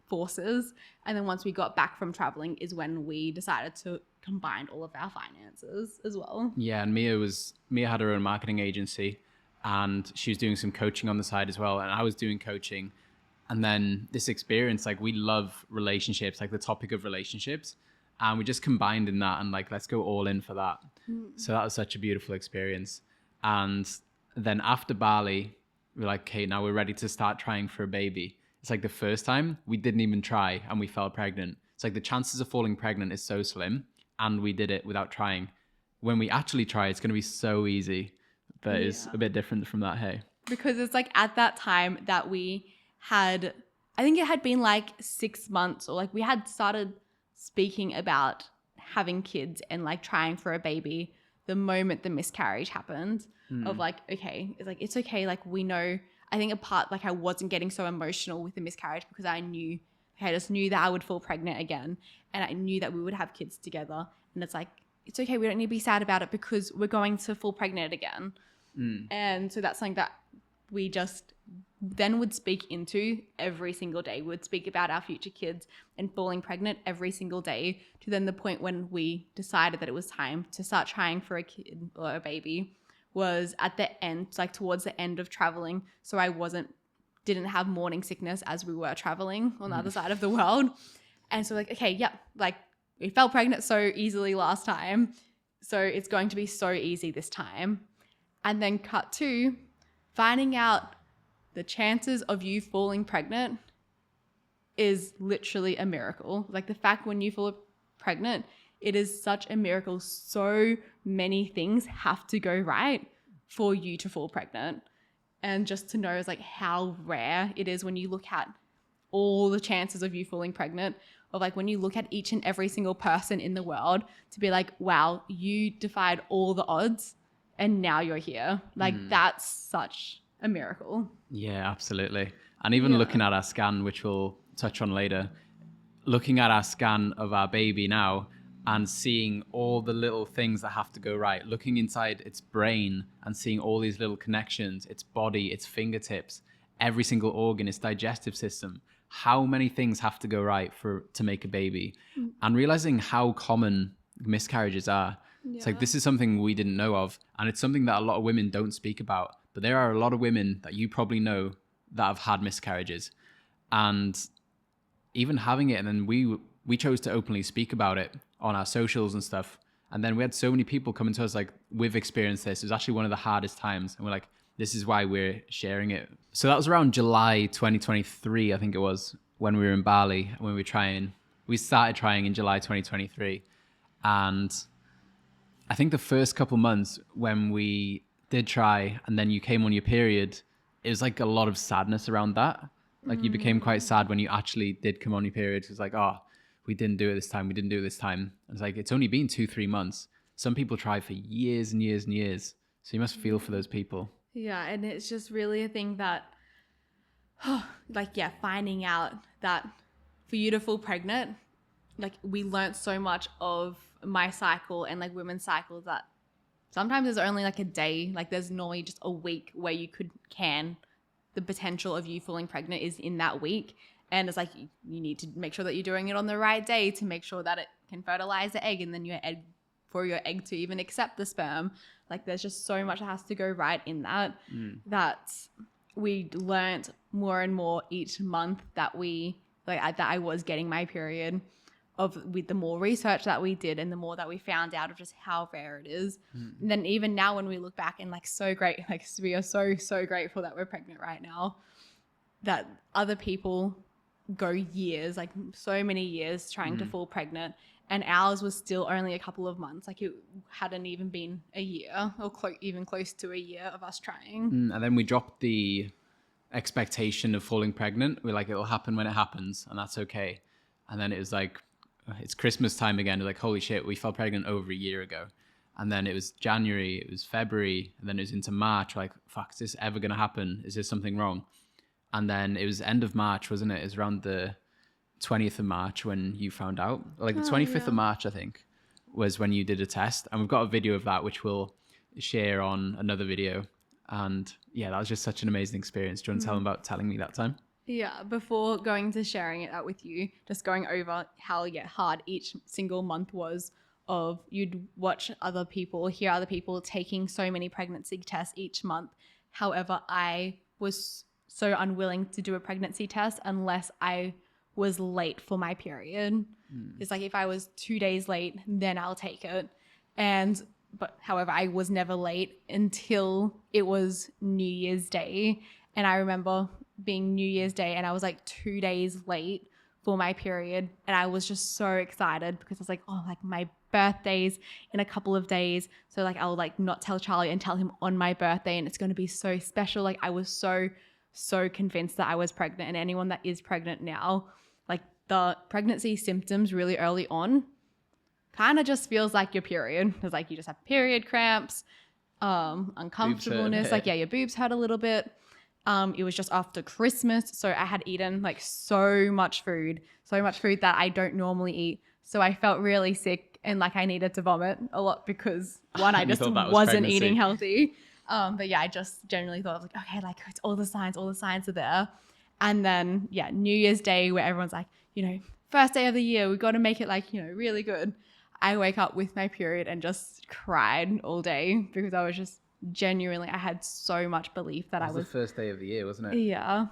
Speaker 1: forces. And then once we got back from traveling is when we decided to combine all of our finances as well.
Speaker 2: Yeah, and Mia had her own marketing agency, and she was doing some coaching on the side as well, and I was doing coaching. And then this experience, like we love relationships, like the topic of relationships. And we just combined in that and like, let's go all in for that. So that was such a beautiful experience. And then after Bali, we're like, okay, now we're ready to start trying for a baby. It's like the first time we didn't even try and we fell pregnant. It's like the chances of falling pregnant is so slim, and we did it without trying. When we actually try, it's going to be so easy, but it's a bit different from that, hey?
Speaker 1: Because it's like at that time that we had, I think it had been like 6 months, or like we had started speaking about having kids and like trying for a baby the moment the miscarriage happened. Of like, okay, it's okay, like we know. I think like I wasn't getting so emotional with the miscarriage because I just knew that I would fall pregnant again, and I knew that we would have kids together. And it's like, it's okay, we don't need to be sad about it because we're going to fall pregnant again. And so that's something that we just then would speak into every single day. We would speak about our future kids and falling pregnant every single day, to then the point when we decided that it was time to start trying for a kid or a baby was at the end, like towards the end of traveling. So I didn't have morning sickness as we were traveling on the other side of the world. And so like, okay, like we fell pregnant so easily last time, so it's going to be so easy this time. And then cut to finding out the chances of you falling pregnant is literally a miracle. Like the fact when you fall pregnant, it is such a miracle. So many things have to go right for you to fall pregnant. And just to know is like how rare it is when you look at all the chances of you falling pregnant, or like when you look at each and every single person in the world, to be like, wow, you defied all the odds and now you're here. Like that's such a miracle.
Speaker 2: Yeah, absolutely. And even looking at our scan, which we'll touch on later, looking at our scan of our baby now and seeing all the little things that have to go right, looking inside its brain and seeing all these little connections, its body, its fingertips, every single organ, its digestive system, how many things have to go right to make a baby, and realizing how common miscarriages are. It's like, this is something we didn't know of, and it's something that a lot of women don't speak about. But there are a lot of women that you probably know that have had miscarriages, and even having it. And then we chose to openly speak about it on our socials and stuff. And then we had so many people coming to us like, we've experienced this. It was actually one of the hardest times. And we're like, this is why we're sharing it. So that was around July 2023, I think it was, when we were in Bali, when we started trying in July 2023. And I think the first couple months when we did try and then you came on your period, it was like a lot of sadness around that. Like you became quite sad when you actually did come on your period. It was like, oh, we didn't do it this time. We didn't do it this time. It's like, it's only been 2-3 months. Some people try for years and years and years. So you must feel for those people.
Speaker 1: Yeah. And it's just really a thing that, finding out that for you to fall pregnant, like we learned so much of my cycle and like women's cycles that sometimes there's only like a day, like there's normally just a week where you the potential of you falling pregnant is in that week. And it's like, you need to make sure that you're doing it on the right day to make sure that it can fertilize the egg and then for your egg to even accept the sperm. Like there's just so much that has to go right in that, that we learned more and more each month that that I was getting my period with the more research that we did and the more that we found out of just how rare it is. And then even now when we look back and like so great, like we are so grateful that we're pregnant right now, that other people go years, like so many years trying to fall pregnant, and ours was still only a couple of months. Like it hadn't even been a year or even close to a year of us trying.
Speaker 2: And then we dropped the expectation of falling pregnant. We're like, it'll happen when it happens and that's okay. And then it was like, it's Christmas time again. Like, holy shit, we fell pregnant over a year ago. And then it was January, it was February, and then it was into March. Like, fuck, is this ever going to happen? Is there something wrong? And then it was end of March, wasn't it? It was around the 20th of March when you found out. Like the 25th of March, I think, was when you did a test. And we've got a video of that, which we'll share on another video. And yeah, that was just such an amazing experience. Do you want to tell them about telling me that time?
Speaker 1: Yeah, before going to sharing it out with you, just going over how hard each single month was of you'd watch other people, hear other people taking so many pregnancy tests each month. However, I was so unwilling to do a pregnancy test unless I was late for my period. It's like if I was 2 days late, then I'll take it. But however, I was never late until it was New Year's Day. And I remember being New Year's Day and I was like 2 days late for my period. And I was just so excited because I was like, oh, like my birthday's in a couple of days. So like I'll like not tell Charlie and tell him on my birthday and it's going to be so special. Like I was so convinced that I was pregnant, and anyone that is pregnant now, like the pregnancy symptoms really early on kind of just feels like your period. It's like you just have period cramps, uncomfortableness, like your boobs hurt a little bit. It was just after Christmas, so I had eaten like so much food that I don't normally eat. So I felt really sick and like I needed to vomit a lot because one, I just wasn't eating healthy. But yeah, I just generally thought, like, okay, like it's all the signs are there. And then yeah, New Year's Day where everyone's like, first day of the year, we got to make it like, really good. I wake up with my period and just cried all day because I was just genuinely, I had so much belief that I was
Speaker 2: the first day of the year, wasn't it?
Speaker 1: Yeah. And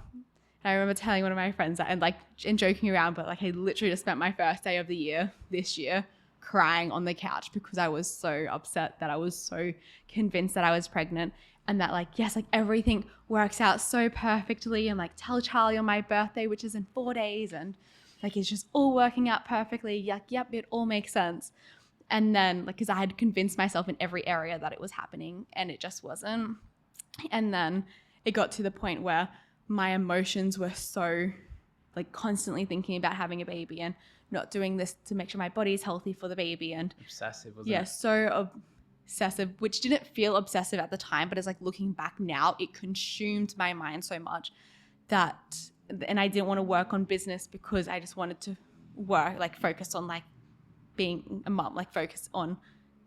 Speaker 1: I remember telling one of my friends that, and joking around, but like I literally just spent my first day of the year this year crying on the couch because I was so upset that I was so convinced that I was pregnant, and that like, yes, like everything works out so perfectly, and like tell Charlie on my birthday, which is in 4 days, and like it's just all working out perfectly. Yep, it all makes sense. And then like, because I had convinced myself in every area that it was happening and it just wasn't. And then it got to the point where my emotions were so like constantly thinking about having a baby and not doing this to make sure my body's healthy for the baby, and
Speaker 2: obsessive, wasn't it?
Speaker 1: Yeah, so obsessive, which didn't feel obsessive at the time, but it's like looking back now, it consumed my mind so much that, and I didn't want to work on business because I just wanted to focus on like being a mom, like focus on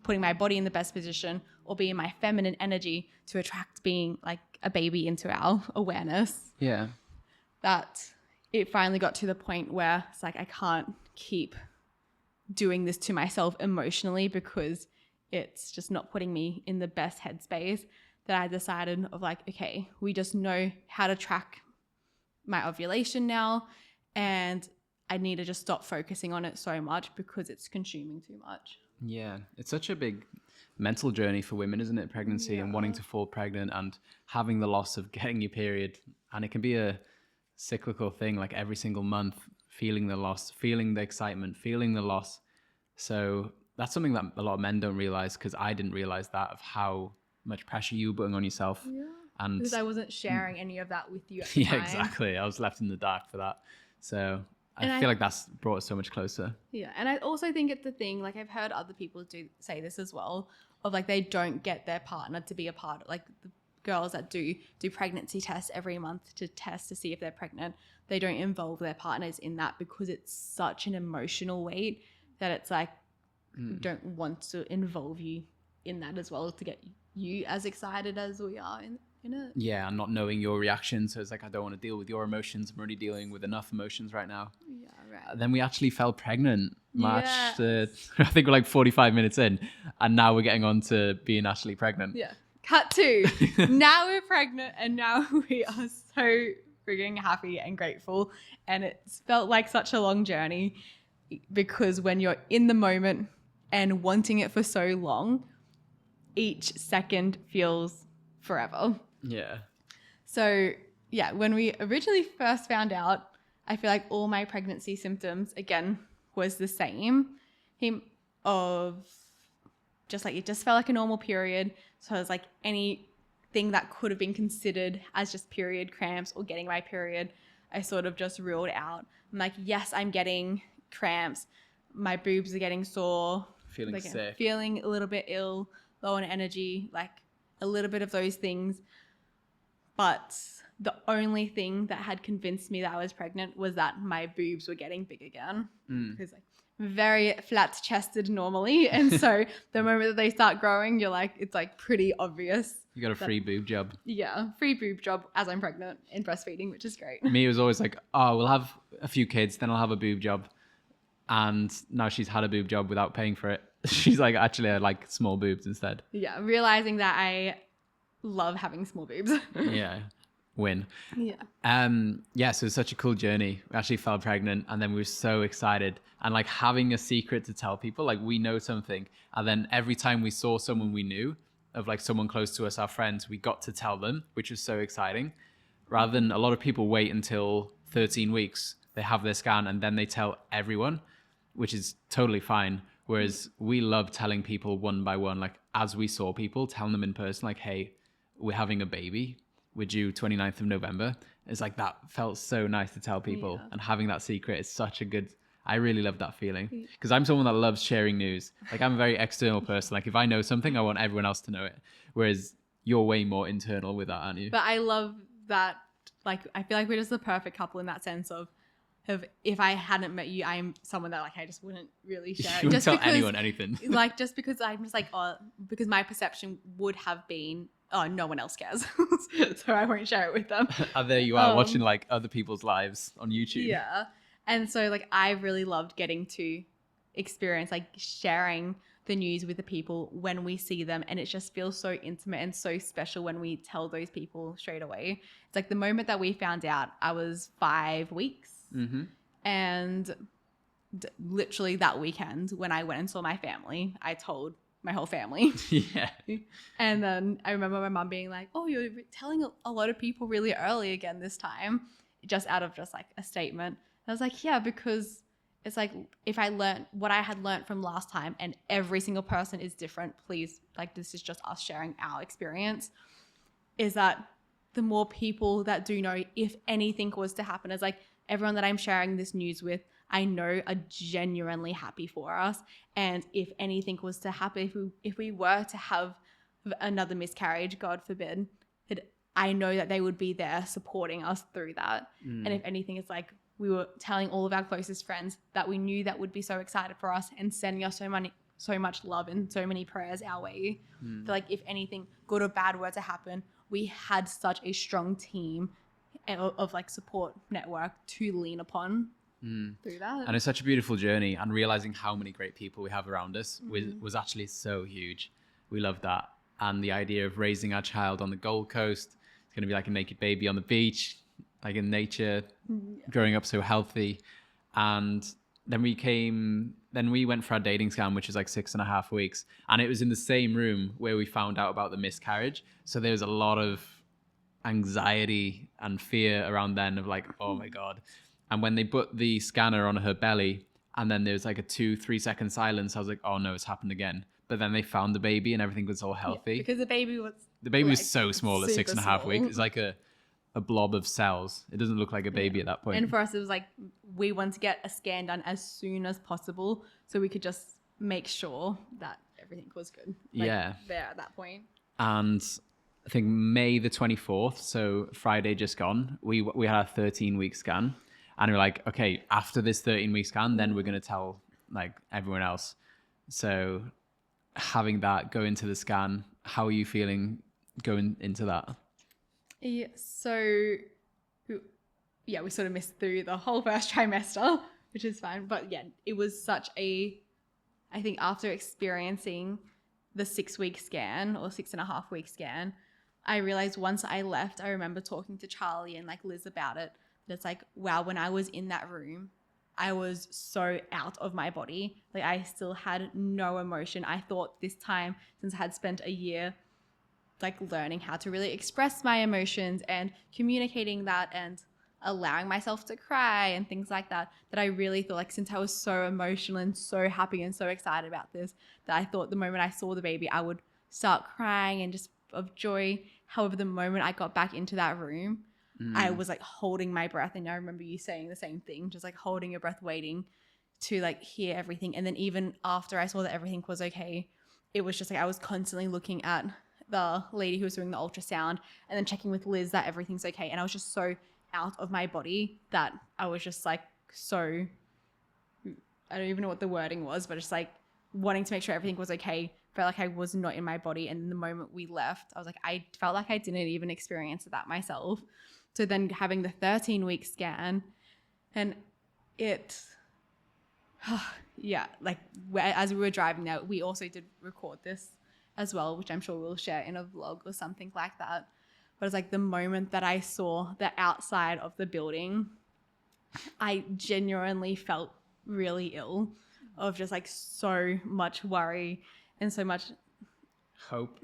Speaker 1: putting my body in the best position or being my feminine energy to attract being like a baby into our awareness.
Speaker 2: Yeah.
Speaker 1: That it finally got to the point where it's like, I can't keep doing this to myself emotionally because it's just not putting me in the best headspace, that I decided of like, okay, we just know how to track my ovulation now, and I need to just stop focusing on it so much because it's consuming too much.
Speaker 2: Yeah, it's such a big mental journey for women, isn't it? Pregnancy and wanting to fall pregnant and having the loss of getting your period. And it can be a cyclical thing, like every single month, feeling the loss, feeling the excitement, feeling the loss. So that's something that a lot of men don't realize, because I didn't realize that, of how much pressure you were putting on yourself.
Speaker 1: Yeah.
Speaker 2: And
Speaker 1: Because I wasn't sharing any of that with you at the
Speaker 2: yeah,
Speaker 1: time.
Speaker 2: exactly. I was left in the dark for that. So
Speaker 1: And
Speaker 2: I feel like that's brought us so much closer.
Speaker 1: Yeah, and I also think it's the thing, like I've heard other people say this as well, of like they don't get their partner to be a part of, like the girls that do pregnancy tests every month to test to see if they're pregnant, they don't involve their partners in that because it's such an emotional weight that it's like don't want to involve you in that as well to get you as excited as we are in it.
Speaker 2: Yeah, and not knowing your reaction. So it's like, I don't want to deal with your emotions. I'm already dealing with enough emotions right now.
Speaker 1: Yeah, right.
Speaker 2: Then we actually fell pregnant March.
Speaker 1: Yes.
Speaker 2: I think we're like 45 minutes in, and now we're getting on to being actually pregnant.
Speaker 1: Yeah. Cut to now we're pregnant and now we are so freaking happy and grateful. And it's felt like such a long journey because when you're in the moment and wanting it for so long, each second feels forever.
Speaker 2: Yeah.
Speaker 1: So yeah, when we originally first found out, I feel like all my pregnancy symptoms again was the same. Of just like, it just felt like a normal period. So it was like anything that could have been considered as just period cramps or getting my period, I sort of just ruled out. I'm like, yes, I'm getting cramps. My boobs are getting sore.
Speaker 2: Feeling
Speaker 1: like,
Speaker 2: sick.
Speaker 1: Feeling a little bit ill, low on energy, like a little bit of those things. But the only thing that had convinced me that I was pregnant was that my boobs were getting big again. Because like very flat chested normally. And so the moment that they start growing, you're like, it's like pretty obvious.
Speaker 2: You got a free boob job.
Speaker 1: Yeah, free boob job as I'm pregnant and breastfeeding, which is great.
Speaker 2: Me, it was always like, oh, we'll have a few kids, then I'll have a boob job. And now she's had a boob job without paying for it. She's like, actually, I like small boobs instead.
Speaker 1: Yeah, realizing that I love having small boobs.
Speaker 2: Yeah. Win.
Speaker 1: Yeah.
Speaker 2: Yeah, so it was such a cool journey. We actually fell pregnant and then we were so excited, and like having a secret to tell people, like we know something, and then every time we saw someone we knew, of like someone close to us, our friends, we got to tell them, which was so exciting. Rather than a lot of people wait until 13 weeks, they have their scan and then they tell everyone, which is totally fine. Whereas we love telling people one by one, like as we saw people, telling them in person, like, hey, we're having a baby. We're due 29th of November. It's like, that felt so nice to tell people. And having that secret is such a good, I really love that feeling. Because I'm someone that loves sharing news. Like I'm a very external person. Like if I know something, I want everyone else to know it. Whereas you're way more internal with that, aren't you?
Speaker 1: But I love that, like, I feel like we're just the perfect couple in that sense of if I hadn't met you, I'm someone that like I just wouldn't really share it.
Speaker 2: You wouldn't
Speaker 1: Just
Speaker 2: tell
Speaker 1: because,
Speaker 2: anyone anything.
Speaker 1: like just because I'm just like, oh, because my perception would have been, oh, no one else cares, so I won't share it with them.
Speaker 2: And there you are watching like other people's lives on YouTube.
Speaker 1: Yeah, and so like I really loved getting to experience like sharing the news with the people when we see them, and it just feels so intimate and so special when we tell those people straight away. It's like the moment that we found out, I was 5 weeks. And literally that weekend when I went and saw my family, I told my whole family.
Speaker 2: Yeah.
Speaker 1: And then I remember my mom being like, oh, you're telling a lot of people really early again this time, just out of just like a statement. And I was like, yeah, because it's like if I learned what I had learned from last time and every single person is different, please, like this is just us sharing our experience, is that the more people that do know, if anything was to happen, it's like everyone that I'm sharing this news with, I know are genuinely happy for us. And if anything was to happen, if we were to have another miscarriage, God forbid, I know that they would be there supporting us through that. And if anything, it's like we were telling all of our closest friends that we knew that would be so excited for us and sending us so much love and so many prayers our way. But like if anything good or bad were to happen, we had such a strong team of like support network to lean upon through that.
Speaker 2: And it's such a beautiful journey, and realizing how many great people we have around us was actually so huge. We love that. And the idea of raising our child on the Gold Coast, it's going to be like a naked baby on the beach, like in nature, growing up so healthy. And then we came then we went for our dating scan, which was like 6.5 weeks. And it was in the same room where we found out about the miscarriage. So there was a lot of anxiety and fear around then of like, oh my God. And when they put the scanner on her belly and then there was like a 2-3 second silence, I was like, oh no, it's happened again. But then they found the baby and everything was all healthy.
Speaker 1: Yeah, because the baby was
Speaker 2: was so small at 6.5 weeks. It's like a blob of cells. It doesn't look like a baby at that point.
Speaker 1: And for us, it was like we wanted to get a scan done as soon as possible so we could just make sure that everything was good. There at that point.
Speaker 2: And I think May the 24th, so Friday just gone, we had our 13-week scan. And we were like, okay, after this 13-week scan, then we're going to tell like everyone else. So having that go into the scan, how are you feeling going into that?
Speaker 1: Yeah, so we sort of missed through the whole first trimester, which is fine. But yeah, it was such I think after experiencing the 6-week scan or 6.5-week scan, I realized once I left, I remember talking to Charlie and like Liz about it. That it's like, wow, when I was in that room, I was so out of my body. Like I still had no emotion. I thought this time, since I had spent a year like learning how to really express my emotions and communicating that and allowing myself to cry and things like that, that I really thought like since I was so emotional and so happy and so excited about this, that I thought the moment I saw the baby, I would start crying and just of joy. However, the moment I got back into that room, I was like holding my breath. And I remember you saying the same thing, just like holding your breath, waiting to like hear everything. And then even after I saw that everything was okay, it was just like I was constantly looking at the lady who was doing the ultrasound and then checking with Liz that everything's okay. And I was just so out of my body that I was just like so, I don't even know what the wording was, but just like wanting to make sure everything was okay. Felt like I was not in my body. And the moment we left, I was like, I felt like I didn't even experience that myself. So then having the 13-week scan, and it, like as we were driving there, we also did record this as well, which I'm sure we'll share in a vlog or something like that. But it's like the moment that I saw the outside of the building, I genuinely felt really ill, of just like so much worry and so much
Speaker 2: hope.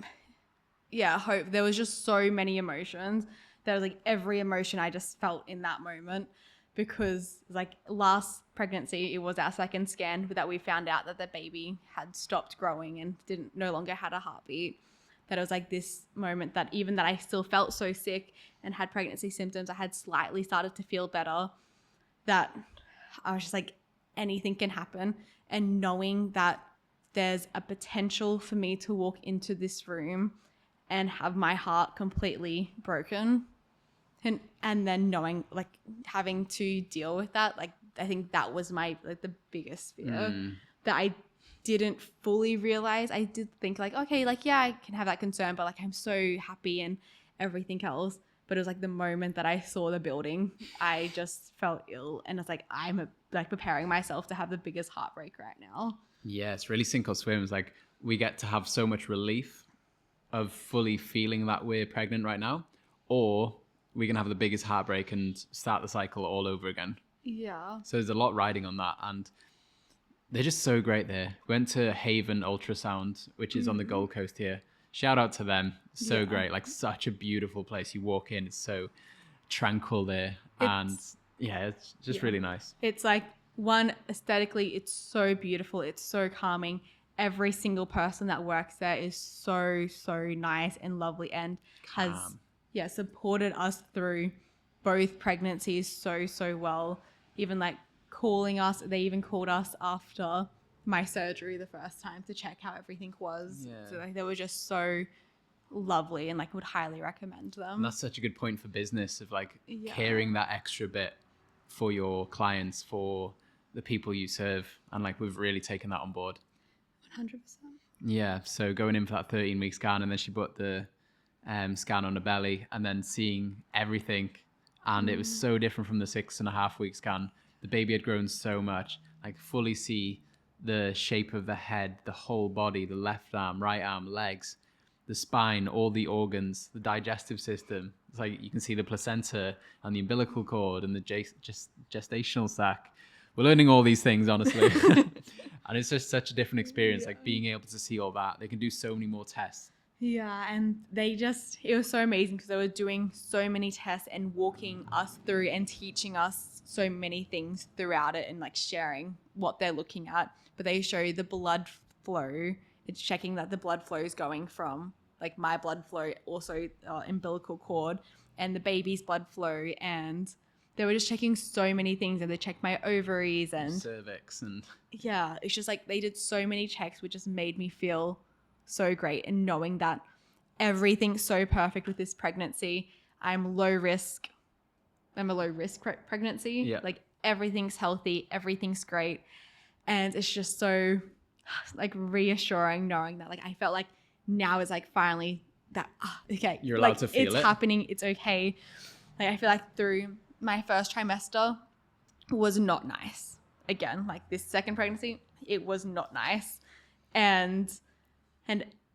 Speaker 1: Yeah, hope. There was just so many emotions. There was like every emotion I just felt in that moment, because like last pregnancy, it was our second scan that we found out that the baby had stopped growing and no longer had a heartbeat. That it was like this moment that even that I still felt so sick and had pregnancy symptoms, I had slightly started to feel better, that I was just like, anything can happen. And knowing that there's a potential for me to walk into this room and have my heart completely broken, and then knowing like having to deal with that, like I think that was my like the biggest fear that I didn't fully realize. I did think like, okay, like yeah, I can have that concern, but like I'm so happy and everything else. But it was like the moment that I saw the building, I just felt ill, and it's like I'm like preparing myself to have the biggest heartbreak right now.
Speaker 2: Yeah, it's really sink or swim. It's like we get to have so much relief of fully feeling that we're pregnant right now, or we can have the biggest heartbreak and start the cycle all over again.
Speaker 1: Yeah.
Speaker 2: So there's a lot riding on that, and they're just so great there. Went to Haven Ultrasound, which is on the Gold Coast here. Shout out to them. So great. Like such a beautiful place. You walk in, it's so tranquil there. It's just really nice.
Speaker 1: It's like, one, aesthetically, it's so beautiful. It's so calming. Every single person that works there is so, so nice and lovely, and has supported us through both pregnancies so, so well. Even like calling us, they even called us after my surgery the first time to check how everything was. Yeah. So like they were just so lovely, and like would highly recommend them.
Speaker 2: And that's such a good point for business, of like caring that extra bit for your clients, for the people you serve, and like we've really taken that on board.
Speaker 1: 100%.
Speaker 2: Yeah, so going in for that 13-week scan, and then she put the scan on her belly, and then seeing everything, and it was so different from the 6.5-week scan. The baby had grown so much, like fully see the shape of the head, the whole body, the left arm, right arm, legs, the spine, all the organs, the digestive system. It's like you can see the placenta and the umbilical cord and the gestational sac. We're learning all these things, honestly. And it's just such a different experience, like being able to see all that. They can do so many more tests.
Speaker 1: Yeah, and it was so amazing because they were doing so many tests and walking us through and teaching us so many things throughout it and like sharing what they're looking at. But they show the blood flow. It's checking that the blood flow is going from like my blood flow, also umbilical cord, and the baby's blood flow. And they were just checking so many things, and they checked my ovaries and
Speaker 2: cervix. And
Speaker 1: yeah, it's just like they did so many checks, which just made me feel so great. And knowing that everything's so perfect with this pregnancy, I'm a low risk pregnancy.
Speaker 2: Yeah.
Speaker 1: Like everything's healthy, everything's great. And it's just so like reassuring knowing that like I felt like now is like finally that, okay.
Speaker 2: You're allowed
Speaker 1: like,
Speaker 2: to feel
Speaker 1: it's
Speaker 2: it.
Speaker 1: happening. It's okay. Like I feel like through my first trimester was not nice. Again, like this second pregnancy, it was not nice. And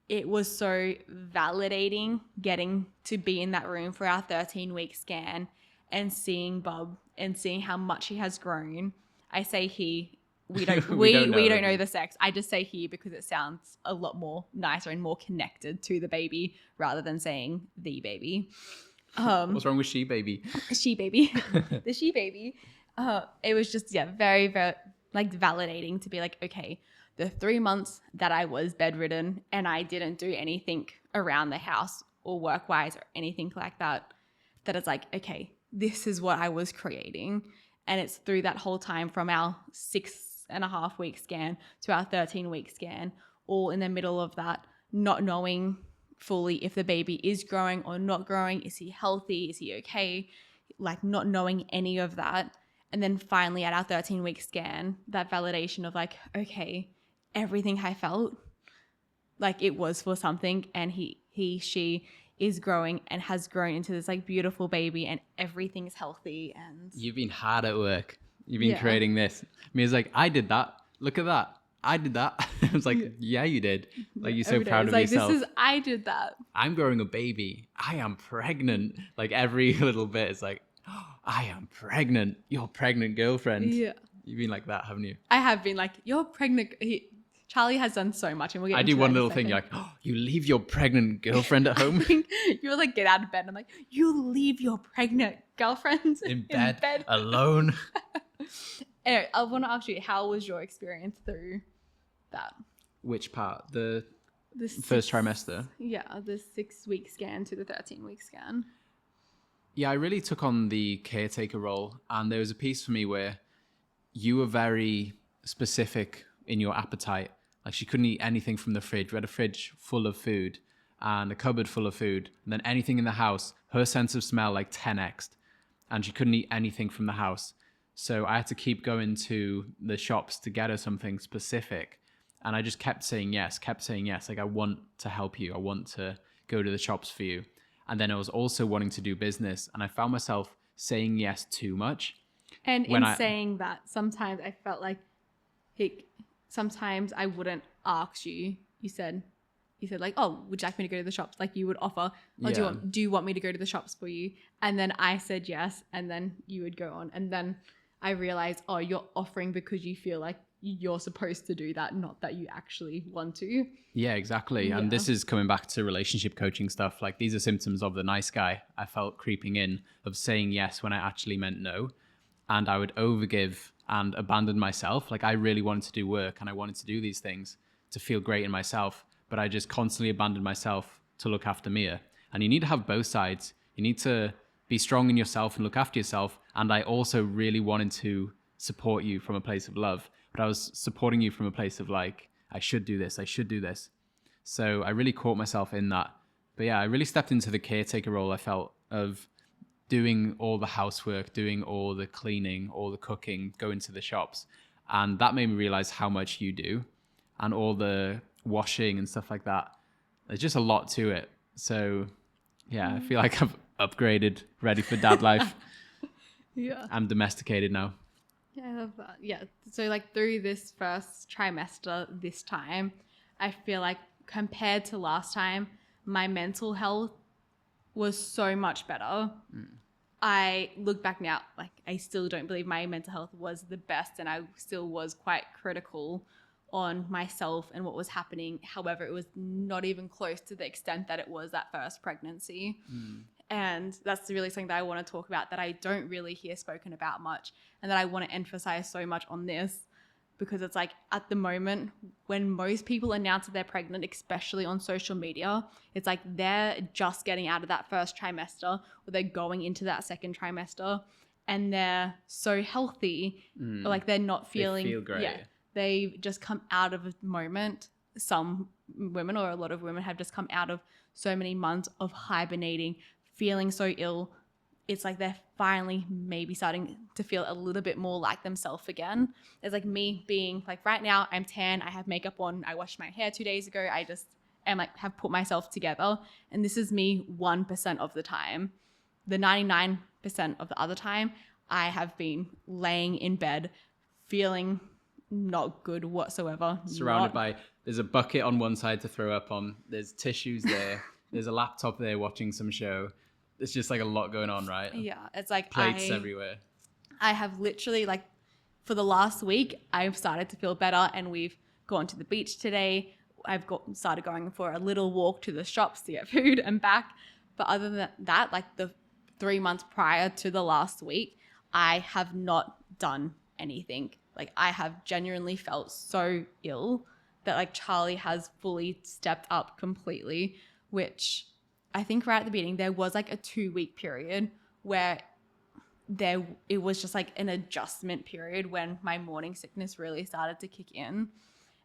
Speaker 1: it was so validating getting to be in that room for our 13-week scan and seeing Bub and seeing how much he has grown. I say he. We don't we don't know the sex. I just say he because it sounds a lot more nicer and more connected to the baby rather than saying the baby.
Speaker 2: What's wrong with she baby?
Speaker 1: She baby. The she baby. It was just very, very like validating to be like, okay, the 3 months that I was bedridden and I didn't do anything around the house or work-wise or anything like that, that it's like, okay, this is what I was creating. And it's through that whole time from our 6.5-week scan to our 13-week scan, all in the middle of that, not knowing fully if the baby is growing or not growing. Is he healthy? Is he okay? Like not knowing any of that. And then finally at our 13-week scan, that validation of like, okay, everything I felt like it was for something, and she is growing and has grown into this like beautiful baby, and everything's healthy. And
Speaker 2: You've been hard at work. You've been creating this. Mia's like, I did that. Look at that. I did that. I was like, yeah, you did. Like you're so proud of yourself.
Speaker 1: I did that.
Speaker 2: I'm growing a baby. I am pregnant. Like every little bit is like, oh, I am pregnant. You're pregnant, girlfriend.
Speaker 1: Yeah.
Speaker 2: You've been like that, haven't you?
Speaker 1: I have been like, you're pregnant. Charlie has done so much, and we'll get
Speaker 2: I
Speaker 1: into
Speaker 2: do
Speaker 1: that
Speaker 2: one
Speaker 1: in a
Speaker 2: little thing.
Speaker 1: second.
Speaker 2: You're like, oh, you leave your pregnant girlfriend at home
Speaker 1: You'll like get out of bed. And I'm like, you leave your pregnant girlfriend
Speaker 2: in bed alone.
Speaker 1: Anyway, I want to ask you, how was your experience through that?
Speaker 2: Which part? The
Speaker 1: The
Speaker 2: first trimester?
Speaker 1: Yeah, the 6-week scan to the 13-week scan.
Speaker 2: Yeah, I really took on the caretaker role, and there was a piece for me where you were very specific in your appetite. Like she couldn't eat anything from the fridge. We had a fridge full of food and a cupboard full of food, and then anything in the house, her sense of smell like 10x'd, and she couldn't eat anything from the house. So I had to keep going to the shops to get her something specific. And I just kept saying yes. Like, I want to help you. I want to go to the shops for you. And then I was also wanting to do business. And I found myself saying yes too much.
Speaker 1: And saying that, sometimes I felt like sometimes I wouldn't ask you. You said like, oh, would you like me to go to the shops? Like you would offer, oh, do you want me to go to the shops for you? And then I said yes. And then you would go on. And then I realized, oh, you're offering because you feel like you're supposed to do that, not that you actually want to.
Speaker 2: Yeah, exactly. Yeah. And this is coming back to relationship coaching stuff. Like these are symptoms of the nice guy I felt creeping in, of saying yes when I actually meant no. And I would overgive and abandon myself. Like I really wanted to do work and I wanted to do these things to feel great in myself, but I just constantly abandoned myself to look after Mia. And you need to have both sides. You need to be strong in yourself and look after yourself. And I also really wanted to support you from a place of love, but I was supporting you from a place of like, I should do this. So I really caught myself in that. But yeah, I really stepped into the caretaker role, I felt, of doing all the housework, doing all the cleaning, all the cooking, going to the shops. And that made me realize how much you do and all the washing and stuff like that. There's just a lot to it. So yeah, I feel like I've upgraded, ready for dad life.
Speaker 1: Yeah.
Speaker 2: I'm domesticated now.
Speaker 1: Yeah, I love that. Yeah. So like through this first trimester this time, I feel like compared to last time, my mental health was so much better. I look back now, like I still don't believe my mental health was the best, and I still was quite critical on myself and what was happening. However, it was not even close to the extent that it was that first pregnancy. And that's really something that I want to talk about that I don't really hear spoken about much, and that I want to emphasize so much on this, because it's like at the moment when most people announce that they're pregnant, especially on social media, it's like they're just getting out of that first trimester or they're going into that second trimester and they're so healthy, like they're not feeling,
Speaker 2: they feel great.
Speaker 1: Yeah, they just come out of a moment. Some women, or a lot of women, have just come out of so many months of hibernating, feeling so ill. It's like they're finally maybe starting to feel a little bit more like themselves again. It's like me being like, right now I'm tan, I have makeup on, I washed my hair 2 days ago, I just am like, have put myself together. And this is me 1% of the time. The 99% of the other time, I have been laying in bed feeling not good whatsoever.
Speaker 2: Surrounded by, there's a bucket on one side to throw up on, there's tissues there, there's a laptop there watching some show. It's just like a lot going on, right?
Speaker 1: Yeah, it's like
Speaker 2: plates everywhere.
Speaker 1: I have literally, like, for the last week, I've started to feel better, and we've gone to the beach today. I've started going for a little walk to the shops to get food and back. But other than that, like the 3 months prior to the last week, I have not done anything. Like, I have genuinely felt so ill that like Charlie has fully stepped up completely, which I think right at the beginning, there was like a 2-week period where it was just like an adjustment period when my morning sickness really started to kick in.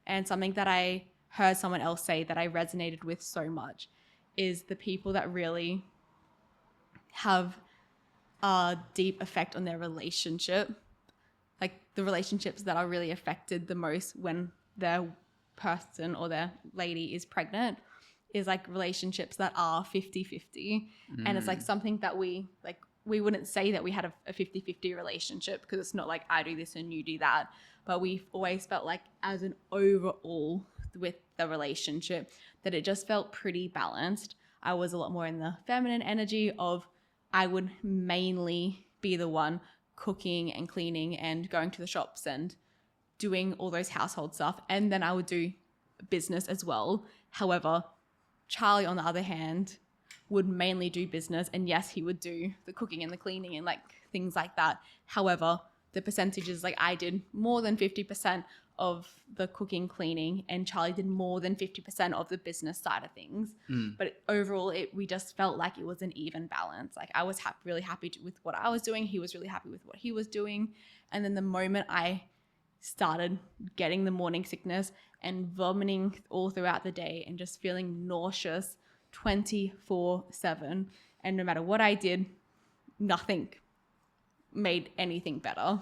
Speaker 1: And something that I heard someone else say that I resonated with so much is the people that really have a deep effect on their relationship, like the relationships that are really affected the most when their person or their lady is pregnant, is like relationships that are 50-50. And it's like something that we wouldn't say that we had a 50-50 relationship, because it's not like I do this and you do that, but we've always felt like as an overall with the relationship that it just felt pretty balanced. I was a lot more in the feminine energy of, I would mainly be the one cooking and cleaning and going to the shops and doing all those household stuff, and then I would do business as well. However, Charlie, on the other hand, would mainly do business, and yes, he would do the cooking and the cleaning and like things like that. However, the percentages, like I did more than 50% of the cooking, cleaning, and Charlie did more than 50% of the business side of things. But overall, we just felt like it was an even balance. Like I was really happy with what I was doing. He was really happy with what he was doing. And then the moment I started getting the morning sickness and vomiting all throughout the day and just feeling nauseous 24/7, and no matter what I did, nothing made anything better.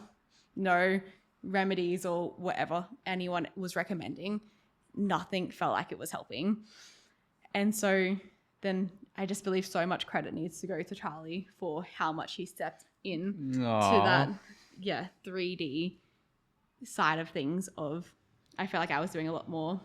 Speaker 1: No remedies or whatever anyone was recommending, nothing felt like it was helping. And so then I just believe so much credit needs to go to Charlie for how much he stepped in to that 3D side of things. Of, I felt like I was doing a lot more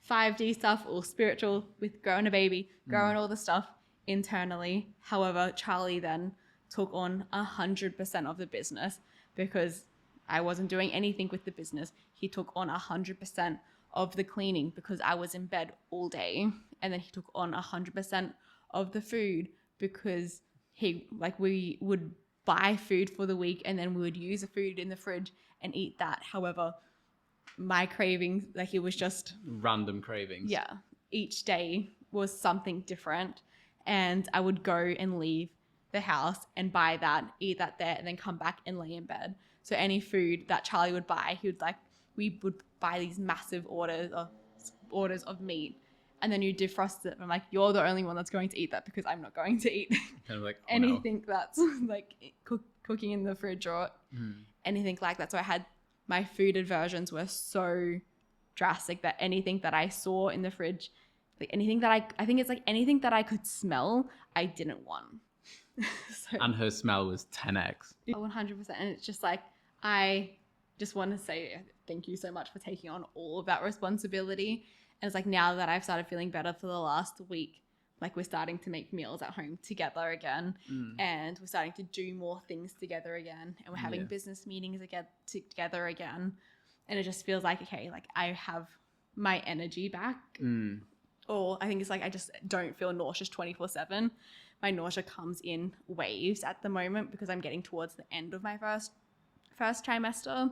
Speaker 1: 5D stuff, all spiritual, with growing a baby, growing all the stuff internally. However, Charlie then took on 100% of the business, because I wasn't doing anything with the business. He took on 100% of the cleaning because I was in bed all day. And then he took on 100% of the food, because we would buy food for the week and then we would use the food in the fridge and eat that. However, my cravings, like it was just
Speaker 2: random cravings.
Speaker 1: Yeah. Each day was something different. And I would go and leave the house and buy that, eat that there, and then come back and lay in bed. So any food that Charlie would buy, we would buy these massive orders of meat, and then you defrost it. And I'm like, you're the only one that's going to eat that, because I'm not going to eat
Speaker 2: Kind of like,
Speaker 1: anything that's like cooking in the fridge or anything like that. So I had, my food aversions were so drastic that anything that I saw in the fridge, like anything that I think it's like anything that I could smell, I didn't want. So,
Speaker 2: and her smell was 10x.
Speaker 1: 100%. And it's just like, I just want to say thank you so much for taking on all of that responsibility. And it's like, now that I've started feeling better for the last week, like we're starting to make meals at home together again, and we're starting to do more things together again, and we're having business meetings together again. And it just feels like, okay, like I have my energy back. Or I think it's like I just don't feel nauseous 24/7. My nausea comes in waves at the moment because I'm getting towards the end of my first trimester.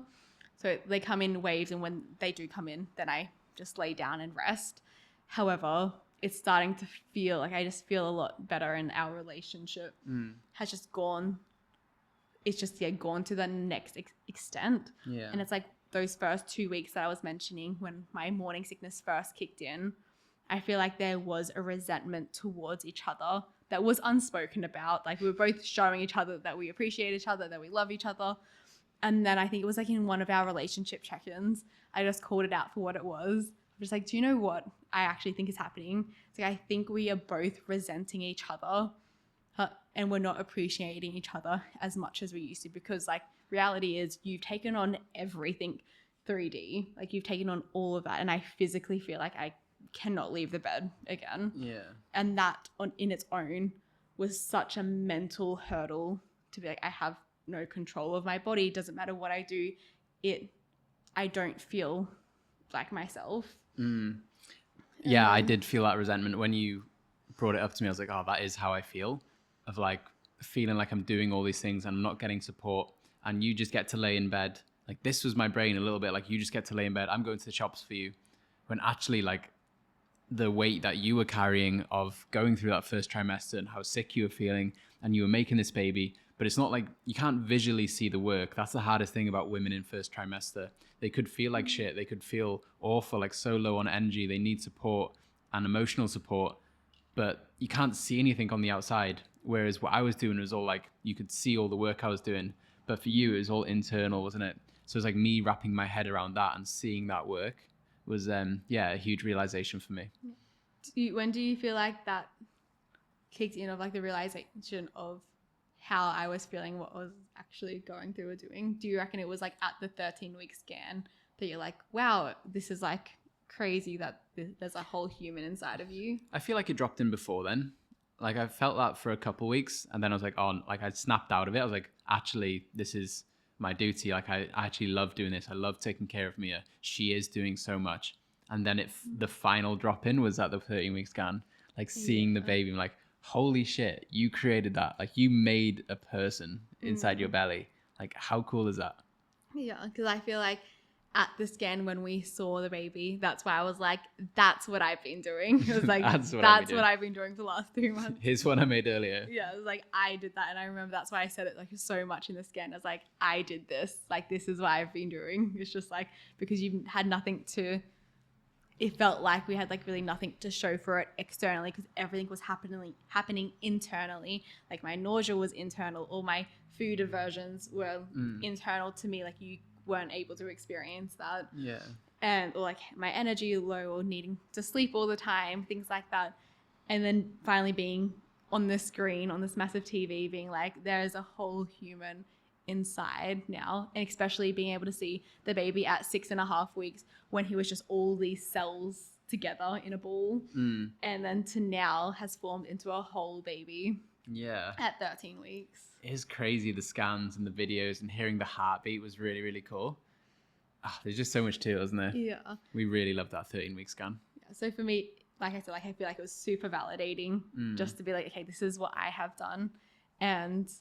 Speaker 1: So they come in waves, and when they do come in, then I just lay down and rest. However, it's starting to feel like I just feel a lot better, and our relationship has just gone. It's just gone to the next extent.
Speaker 2: Yeah.
Speaker 1: And it's like those first 2 weeks that I was mentioning when my morning sickness first kicked in, I feel like there was a resentment towards each other that was unspoken about. Like we were both showing each other that we appreciate each other, that we love each other. And then I think it was like in one of our relationship check-ins, I just called it out for what it was. I'm just like, do you know what I actually think is happening? It's like I think we are both resenting each other and we're not appreciating each other as much as we used to, because like reality is you've taken on everything 3D. Like you've taken on all of that, and I physically feel like I cannot leave the bed again.
Speaker 2: Yeah.
Speaker 1: And that in its own was such a mental hurdle to be like, I have no control of my body. Doesn't matter what I do. I don't feel like myself.
Speaker 2: Yeah, I did feel that resentment when you brought it up to me. I was like, oh, that is how I feel, of like feeling like I'm doing all these things and I'm not getting support, and you just get to lay in bed. Like this was my brain a little bit, like you just get to lay in bed. I'm going to the shops for you. When actually like the weight that you were carrying of going through that first trimester and how sick you were feeling, and you were making this baby, but it's not like you can't visually see the work. That's the hardest thing about women in first trimester. They could feel like shit. They could feel awful, like so low on energy. They need support and emotional support, but you can't see anything on the outside. Whereas what I was doing was all like, you could see all the work I was doing, but for you, it was all internal, wasn't it? So it's like me wrapping my head around that and seeing that work was, a huge realization for me.
Speaker 1: When do you feel like that kicked in, of like the realization of how I was feeling, what I was actually going through or doing? Do you reckon it was like at the 13-week scan that you're like, wow, this is like crazy that there's a whole human inside of you?
Speaker 2: I feel like it dropped in before then. Like I felt that for a couple of weeks, and then I was like, oh, like I snapped out of it. I was like, actually, this is my duty. Like I actually love doing this. I love taking care of Mia. She is doing so much. And then the final drop in was at the 13-week scan, like seeing the baby. I'm like, holy shit, you created that. Like you made a person inside your belly. Like how cool is that?
Speaker 1: Yeah, because I feel like at the scan when we saw the baby, that's why I was like, that's what I've been doing. It was like, that's what I've been doing for the last 3 months.
Speaker 2: Here's what I made earlier.
Speaker 1: Yeah, it was like, I did that. And I remember that's why I said it like so much in the scan. I was like, I did this. Like, this is what I've been doing. It's just like, because you had nothing to, it felt like we had like really nothing to show for it externally, because everything was happening internally. Like my nausea was internal. All my food aversions were internal to me. Like you weren't able to experience that.
Speaker 2: Yeah.
Speaker 1: And or like my energy low, or needing to sleep all the time, things like that. And then finally being on the screen, on this massive TV, being like, there is a whole human inside now. And especially being able to see the baby at 6.5 weeks, when he was just all these cells together in a ball, and then to now has formed into a whole baby.
Speaker 2: Yeah.
Speaker 1: At 13 weeks.
Speaker 2: It is crazy, the scans and the videos, and hearing the heartbeat was really, really cool. There's just so much to it, isn't there?
Speaker 1: Yeah.
Speaker 2: We really loved that 13-week scan.
Speaker 1: Yeah. So for me, like I said, like I feel like it was super validating just to be like, okay, this is what I have done. And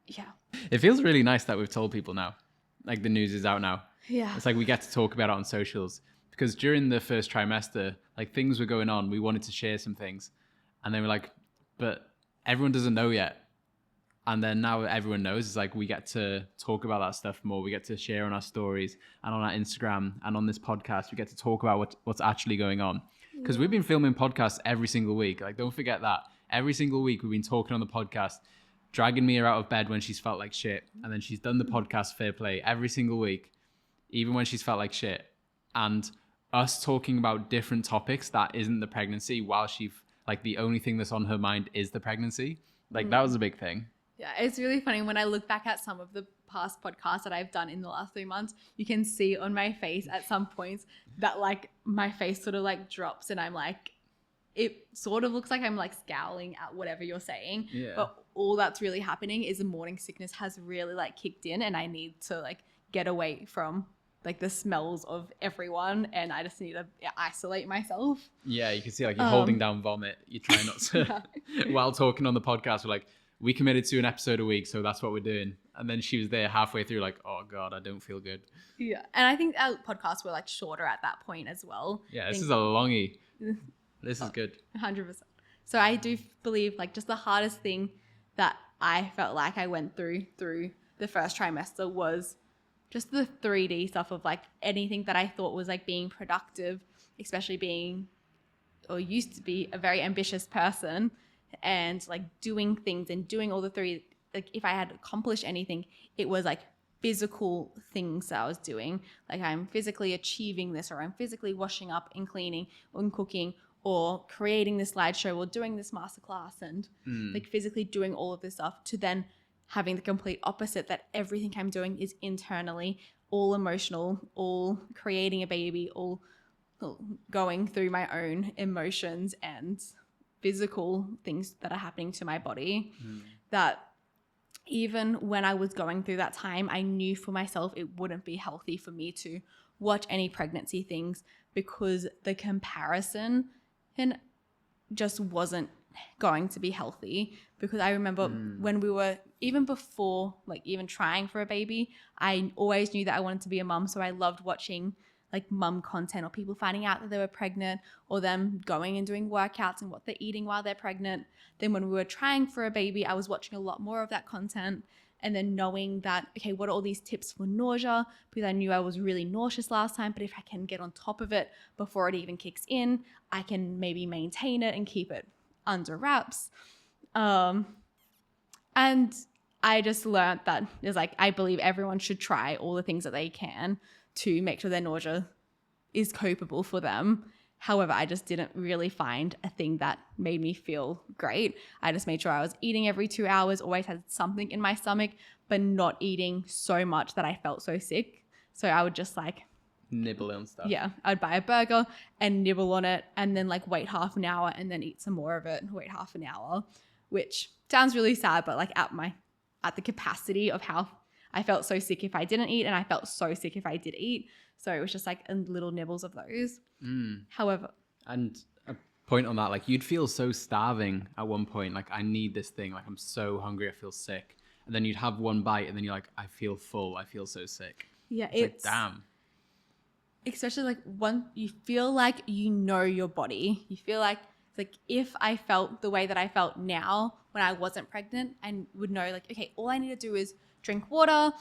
Speaker 1: yeah.
Speaker 2: It feels really nice that we've told people now. Like the news is out now.
Speaker 1: Yeah.
Speaker 2: It's like we get to talk about it on socials, because during the first trimester, like things were going on. We wanted to share some things, and then we're like, but everyone doesn't know yet. And then now everyone knows. It's like we get to talk about that stuff more. We get to share on our stories and on our Instagram and on this podcast. We get to talk about what's actually going on. Because we've been filming podcasts every single week. Like, don't forget that. Every single week we've been talking on the podcast, dragging Mia out of bed when she's felt like shit. And then she's done the podcast Fair Play every single week, even when she's felt like shit. And us talking about different topics that isn't the pregnancy, while like the only thing that's on her mind is the pregnancy. Like that was a big thing.
Speaker 1: Yeah, it's really funny when I look back at some of the past podcasts that I've done in the last 3 months. You can see on my face at some points that like my face sort of like drops, and I'm like, it sort of looks like I'm like scowling at whatever you're saying.
Speaker 2: Yeah.
Speaker 1: But all that's really happening is the morning sickness has really like kicked in, and I need to like get away from like the smells of everyone, and I just need to isolate myself.
Speaker 2: Yeah, you can see like you're holding down vomit. You're trying not to. While talking on the podcast, we're like, we committed to an episode a week, so that's what we're doing. And then she was there halfway through, like, oh God, I don't feel good.
Speaker 1: Yeah. And I think our podcasts were like shorter at that point as well.
Speaker 2: Yeah, this is a longie. This is good.
Speaker 1: 100%. So I do believe like just the hardest thing that I felt like I went through the first trimester was just the 3D stuff of like anything that I thought was like being productive, especially being or used to be a very ambitious person and like doing things and doing all the three. Like if I had accomplished anything, it was like physical things that I was doing. Like I'm physically achieving this, or I'm physically washing up and cleaning and cooking, or creating this slideshow, or doing this masterclass, and like physically doing all of this stuff, to then having the complete opposite, that everything I'm doing is internally, all emotional, all creating a baby, all going through my own emotions and physical things that are happening to my body. That even when I was going through that time, I knew for myself it wouldn't be healthy for me to watch any pregnancy things, because the comparison just wasn't going to be healthy. Because I remember when we were, even before like even trying for a baby, I always knew that I wanted to be a mum. So I loved watching like mum content, or people finding out that they were pregnant, or them going and doing workouts and what they're eating while they're pregnant. Then when we were trying for a baby, I was watching a lot more of that content, and then knowing that, okay, what are all these tips for nausea? Because I knew I was really nauseous last time, but if I can get on top of it before it even kicks in, I can maybe maintain it and keep it under wraps. And I just learned that there's like, I believe everyone should try all the things that they can to make sure their nausea is copable for them. However, I just didn't really find a thing that made me feel great. I just made sure I was eating every 2 hours, always had something in my stomach, but not eating so much that I felt so sick. So I would just like
Speaker 2: nibble on stuff.
Speaker 1: Yeah, I'd buy a burger and nibble on it, and then like wait half an hour and then eat some more of it and wait half an hour, which sounds really sad, but like at the capacity of how I felt so sick if I didn't eat, and I felt so sick if I did eat. So it was just like little nibbles of those. However,
Speaker 2: and a point on that, like you'd feel so starving at one point, like I need this thing, like I'm so hungry, I feel sick. And then you'd have one bite and then you're like, I feel full, I feel so sick.
Speaker 1: Yeah,
Speaker 2: it's like, damn.
Speaker 1: Especially like you feel like you know your body. You feel like it's like if I felt the way that I felt now when I wasn't pregnant, and would know like, okay, all I need to do is drink water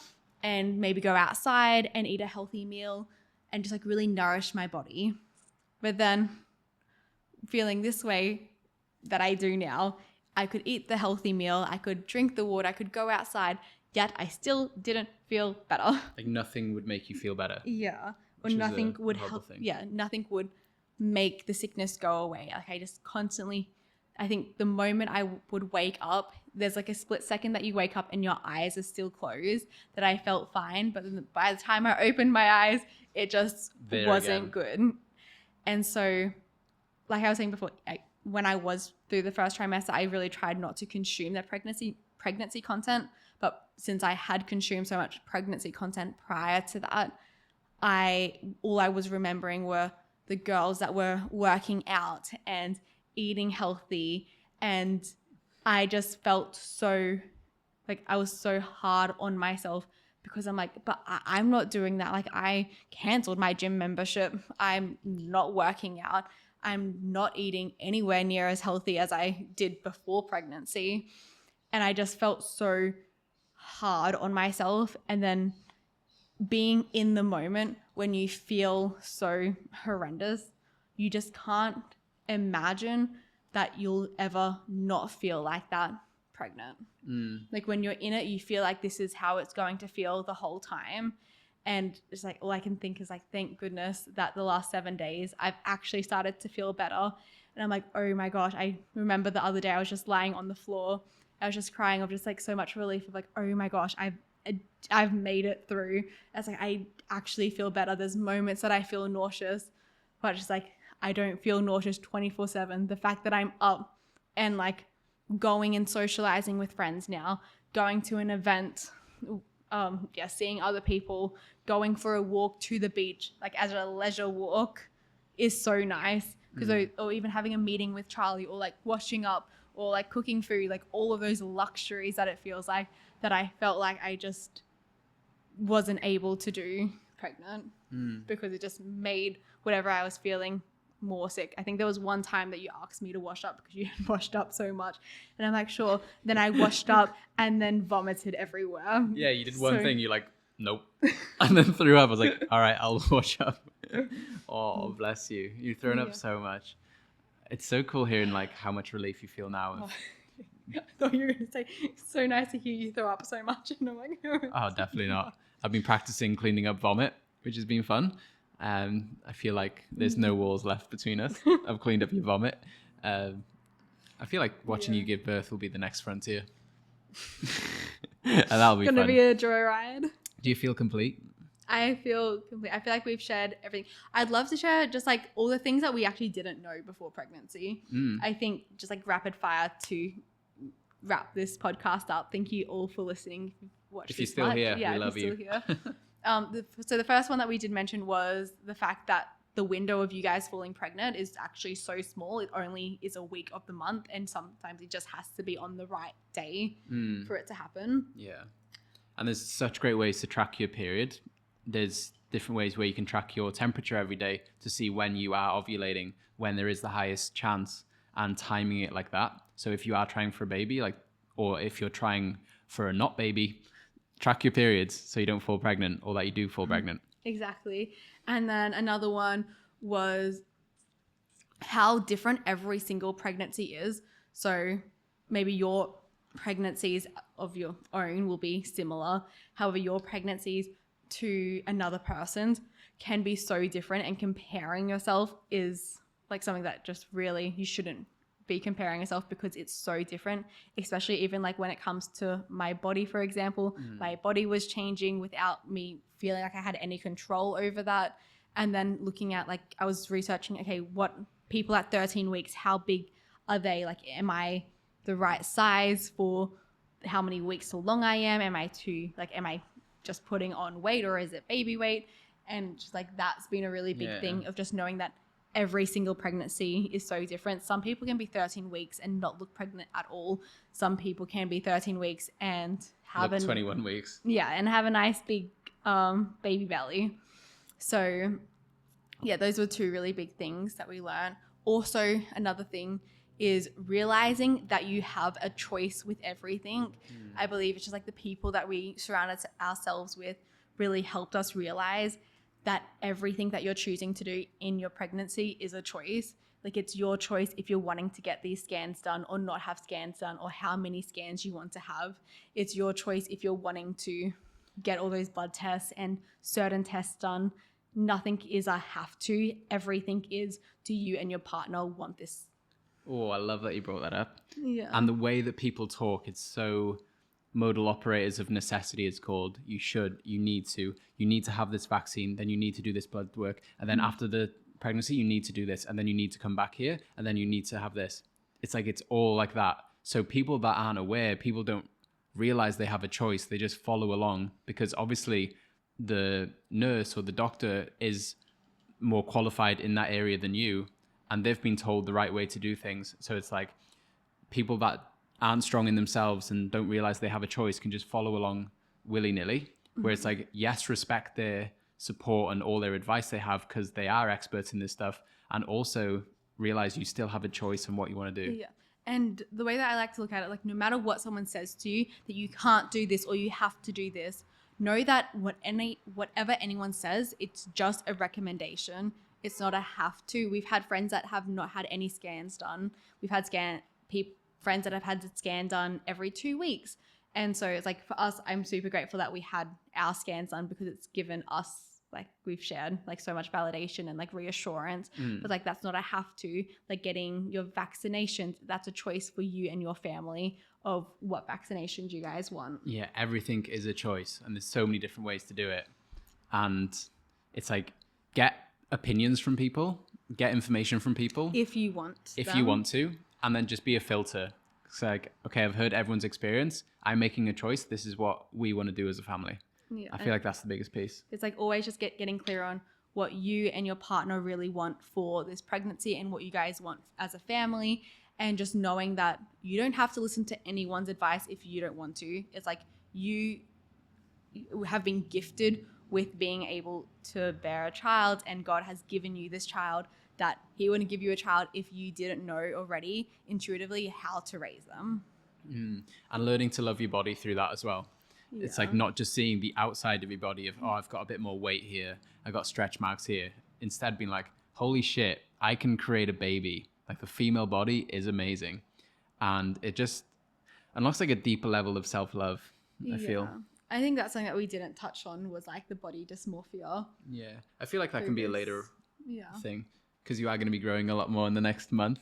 Speaker 1: and maybe go outside and eat a healthy meal and just like really nourish my body. But then feeling this way that I do now, I could eat the healthy meal, I could drink the water, I could go outside, yet I still didn't feel better.
Speaker 2: Like nothing would make you feel better.
Speaker 1: Yeah. Or nothing would help. Thing. Yeah. Nothing would make the sickness go away. Like I just constantly, I think the moment I would wake up, there's like a split second that you wake up and your eyes are still closed, that I felt fine. But then by the time I opened my eyes, it just wasn't good. And so, like I was saying before, when I was through the first trimester, I really tried not to consume that pregnancy content. But since I had consumed so much pregnancy content prior to that, all I was remembering were the girls that were working out and eating healthy, and I just felt so like I was so hard on myself, because I'm like, but I'm not doing that. Like I canceled my gym membership. I'm not working out. I'm not eating anywhere near as healthy as I did before pregnancy. And I just felt so hard on myself. And then being in the moment when you feel so horrendous, you just can't imagine that you'll ever not feel like that pregnant. Like when you're in it, you feel like this is how it's going to feel the whole time. And it's like, all I can think is like, thank goodness that the last 7 days I've actually started to feel better. And I'm like, oh my gosh, I remember the other day I was just lying on the floor. I was just crying of just like so much relief of like, oh my gosh, I've made it through. It's like, I actually feel better. There's moments that I feel nauseous, but just like, I don't feel nauseous 24/7. The fact that I'm up and like going and socializing with friends now, going to an event seeing other people going for a walk to the beach, like as a leisure walk, is so nice. Because or even having a meeting with Charlie, or like washing up, or like cooking food, like all of those luxuries that it feels like that I felt like I just wasn't able to do pregnant, because it just made whatever I was feeling more sick. I think there was one time that you asked me to wash up because you had washed up so much, and I'm like, sure. Then I washed up and then vomited everywhere.
Speaker 2: Yeah, you did one thing, you're like, nope, and then threw up. I was like, all right, I'll wash up. Oh, bless you. You've thrown up so much. It's so cool hearing like how much relief you feel now.
Speaker 1: I thought you were going to say, it's so nice to hear you throw up so much. And I'm like, no.
Speaker 2: Oh, definitely not. I've been practicing cleaning up vomit, which has been fun. I feel like there's no walls left between us. I've cleaned up your vomit. I feel like watching you give birth will be the next frontier. And that'll be
Speaker 1: It's going
Speaker 2: fun.
Speaker 1: to be a joyride.
Speaker 2: Do you feel complete?
Speaker 1: I feel complete. I feel like we've shared everything. I'd love to share just like all the things that we actually didn't know before pregnancy. I think just like rapid fire to wrap this podcast up. Thank you all for listening.
Speaker 2: If you're still here, we love you.
Speaker 1: So the first one that we did mention was the fact that the window of you guys falling pregnant is actually so small. It only is a week of the month, and sometimes it just has to be on the right day for it to happen.
Speaker 2: Yeah. And there's such great ways to track your period. There's different ways where you can track your temperature every day to see when you are ovulating, when there is the highest chance, and timing it like that. So if you are trying for a baby, like, or if you're trying for a not baby, track your periods so you don't fall pregnant, or that you do fall pregnant.
Speaker 1: Exactly. And then another one was how different every single pregnancy is. So maybe your pregnancies of your own will be similar. However, your pregnancies to another person's can be so different, and comparing yourself is like something that just really you shouldn't be comparing yourself, because it's so different. Especially even like when it comes to my body, for example, my body was changing without me feeling like I had any control over that. And then looking at, like, I was researching, okay, what people at 13 weeks, how big are they? Like, am I the right size for how many weeks so long I am? Am I just putting on weight, or is it baby weight? And just like that's been a really big thing of just knowing that every single pregnancy is so different. Some people can be 13 weeks and not look pregnant at all. Some people can be 13 weeks and have
Speaker 2: 21 weeks.
Speaker 1: Yeah, and have a nice big baby belly. So yeah, those were two really big things that we learned. Also, another thing is realizing that you have a choice with everything. I believe it's just like the people that we surrounded ourselves with really helped us realize that everything that you're choosing to do in your pregnancy is a choice. Like, it's your choice if you're wanting to get these scans done or not have scans done, or how many scans you want to have. It's your choice if you're wanting to get all those blood tests and certain tests done. Nothing is a have to. Everything is, do you and your partner want this?
Speaker 2: Oh, I love that you brought that up.
Speaker 1: Yeah.
Speaker 2: And the way that people talk, it's so modal operators of necessity, it's called. You need to have this vaccine, then you need to do this blood work, and then after the pregnancy you need to do this, and then you need to come back here, and then you need to have this. It's like, it's all like that. So people that aren't aware, people don't realize they have a choice. They just follow along because obviously the nurse or the doctor is more qualified in that area than you, and they've been told the right way to do things. So it's like people that aren't strong in themselves and don't realize they have a choice can just follow along willy-nilly, where it's like, yes, respect their support and all their advice they have because they are experts in this stuff, and also realize you still have a choice in what you want to do.
Speaker 1: Yeah. And the way that I like to look at it, like, no matter what someone says to you that you can't do this or you have to do this, know that whatever anyone says, it's just a recommendation. It's not a have to. We've had friends that have not had any scans done. We've had friends that have had the scan done every 2 weeks. And so it's like, for us, I'm super grateful that we had our scans done, because it's given us, like, we've shared like so much validation and like reassurance. But like, that's not a have to. Like, getting your vaccinations, that's a choice for you and your family of what vaccinations you guys want.
Speaker 2: Yeah, everything is a choice, and there's so many different ways to do it. And it's like, get opinions from people, get information from people
Speaker 1: If you want
Speaker 2: to, and then just be a filter. It's like, okay, I've heard everyone's experience. I'm making a choice. This is what we want to do as a family.
Speaker 1: Yeah.
Speaker 2: I feel like that's the biggest piece.
Speaker 1: It's like always just getting clear on what you and your partner really want for this pregnancy and what you guys want as a family, and just knowing that you don't have to listen to anyone's advice if you don't want to. It's like you have been gifted with being able to bear a child, and God has given you this child, that he wouldn't give you a child if you didn't know already intuitively how to raise them.
Speaker 2: And learning to love your body through that as well.
Speaker 1: Yeah.
Speaker 2: It's like not just seeing the outside of your body of, oh, I've got a bit more weight here, I got stretch marks here. Instead being like, holy shit, I can create a baby. Like the female body is amazing. And it just unlocks like a deeper level of self-love, I feel.
Speaker 1: I think that's something that we didn't touch on, was like the body dysmorphia.
Speaker 2: Yeah. I feel like that can be a later
Speaker 1: Yeah.
Speaker 2: thing, because you are going to be growing a lot more in the next month.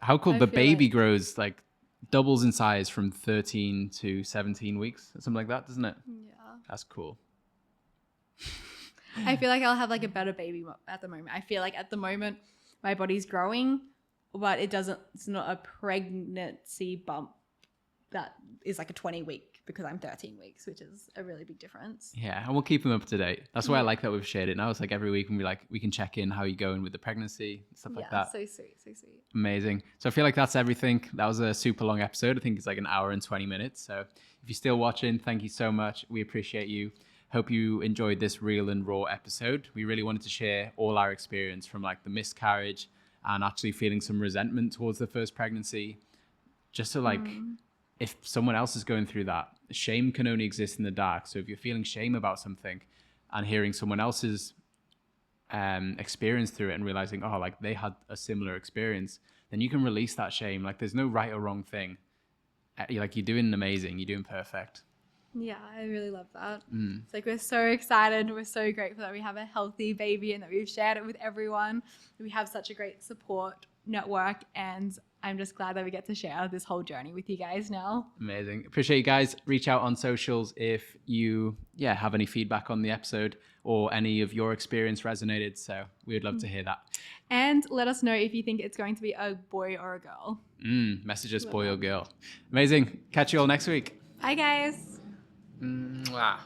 Speaker 2: How cool.
Speaker 1: I
Speaker 2: The
Speaker 1: feel
Speaker 2: baby
Speaker 1: like-
Speaker 2: grows like doubles in size from 13 to 17 weeks, something like that, doesn't it?
Speaker 1: Yeah.
Speaker 2: That's cool.
Speaker 1: I feel like I'll have like a better baby at the moment. I feel like at the moment my body's growing, but it's not a pregnancy bump that is like a 20-week, because I'm 13 weeks, which is a really big difference.
Speaker 2: Yeah, and we'll keep them up to date. That's why I like that we've shared it now. It's like every week we can check in how you're going with the pregnancy, stuff like that.
Speaker 1: So sweet, so sweet.
Speaker 2: Amazing. So I feel like that's everything. That was a super long episode. I think it's like an hour and 20 minutes. So if you're still watching, thank you so much. We appreciate you. Hope you enjoyed this real and raw episode. We really wanted to share all our experience from like the miscarriage and actually feeling some resentment towards the first pregnancy. Just to like, if someone else is going through that, shame can only exist in the dark. So if you're feeling shame about something and hearing someone else's experience through it and realizing, oh, like they had a similar experience, then you can release that shame. Like there's no right or wrong thing. Like you're doing amazing. You're doing perfect.
Speaker 1: Yeah, I really love that. It's like we're so excited. We're so grateful that we have a healthy baby and that we've shared it with everyone. We have such a great support network, and I'm just glad that we get to share this whole journey with you guys now.
Speaker 2: Amazing. Appreciate you guys. Reach out on socials if you have any feedback on the episode or any of your experience resonated. So we would love to hear that.
Speaker 1: And let us know if you think it's going to be a boy or a girl.
Speaker 2: Message us, boy or girl. Amazing. Catch you all next week.
Speaker 1: Bye, guys.
Speaker 2: Mwah.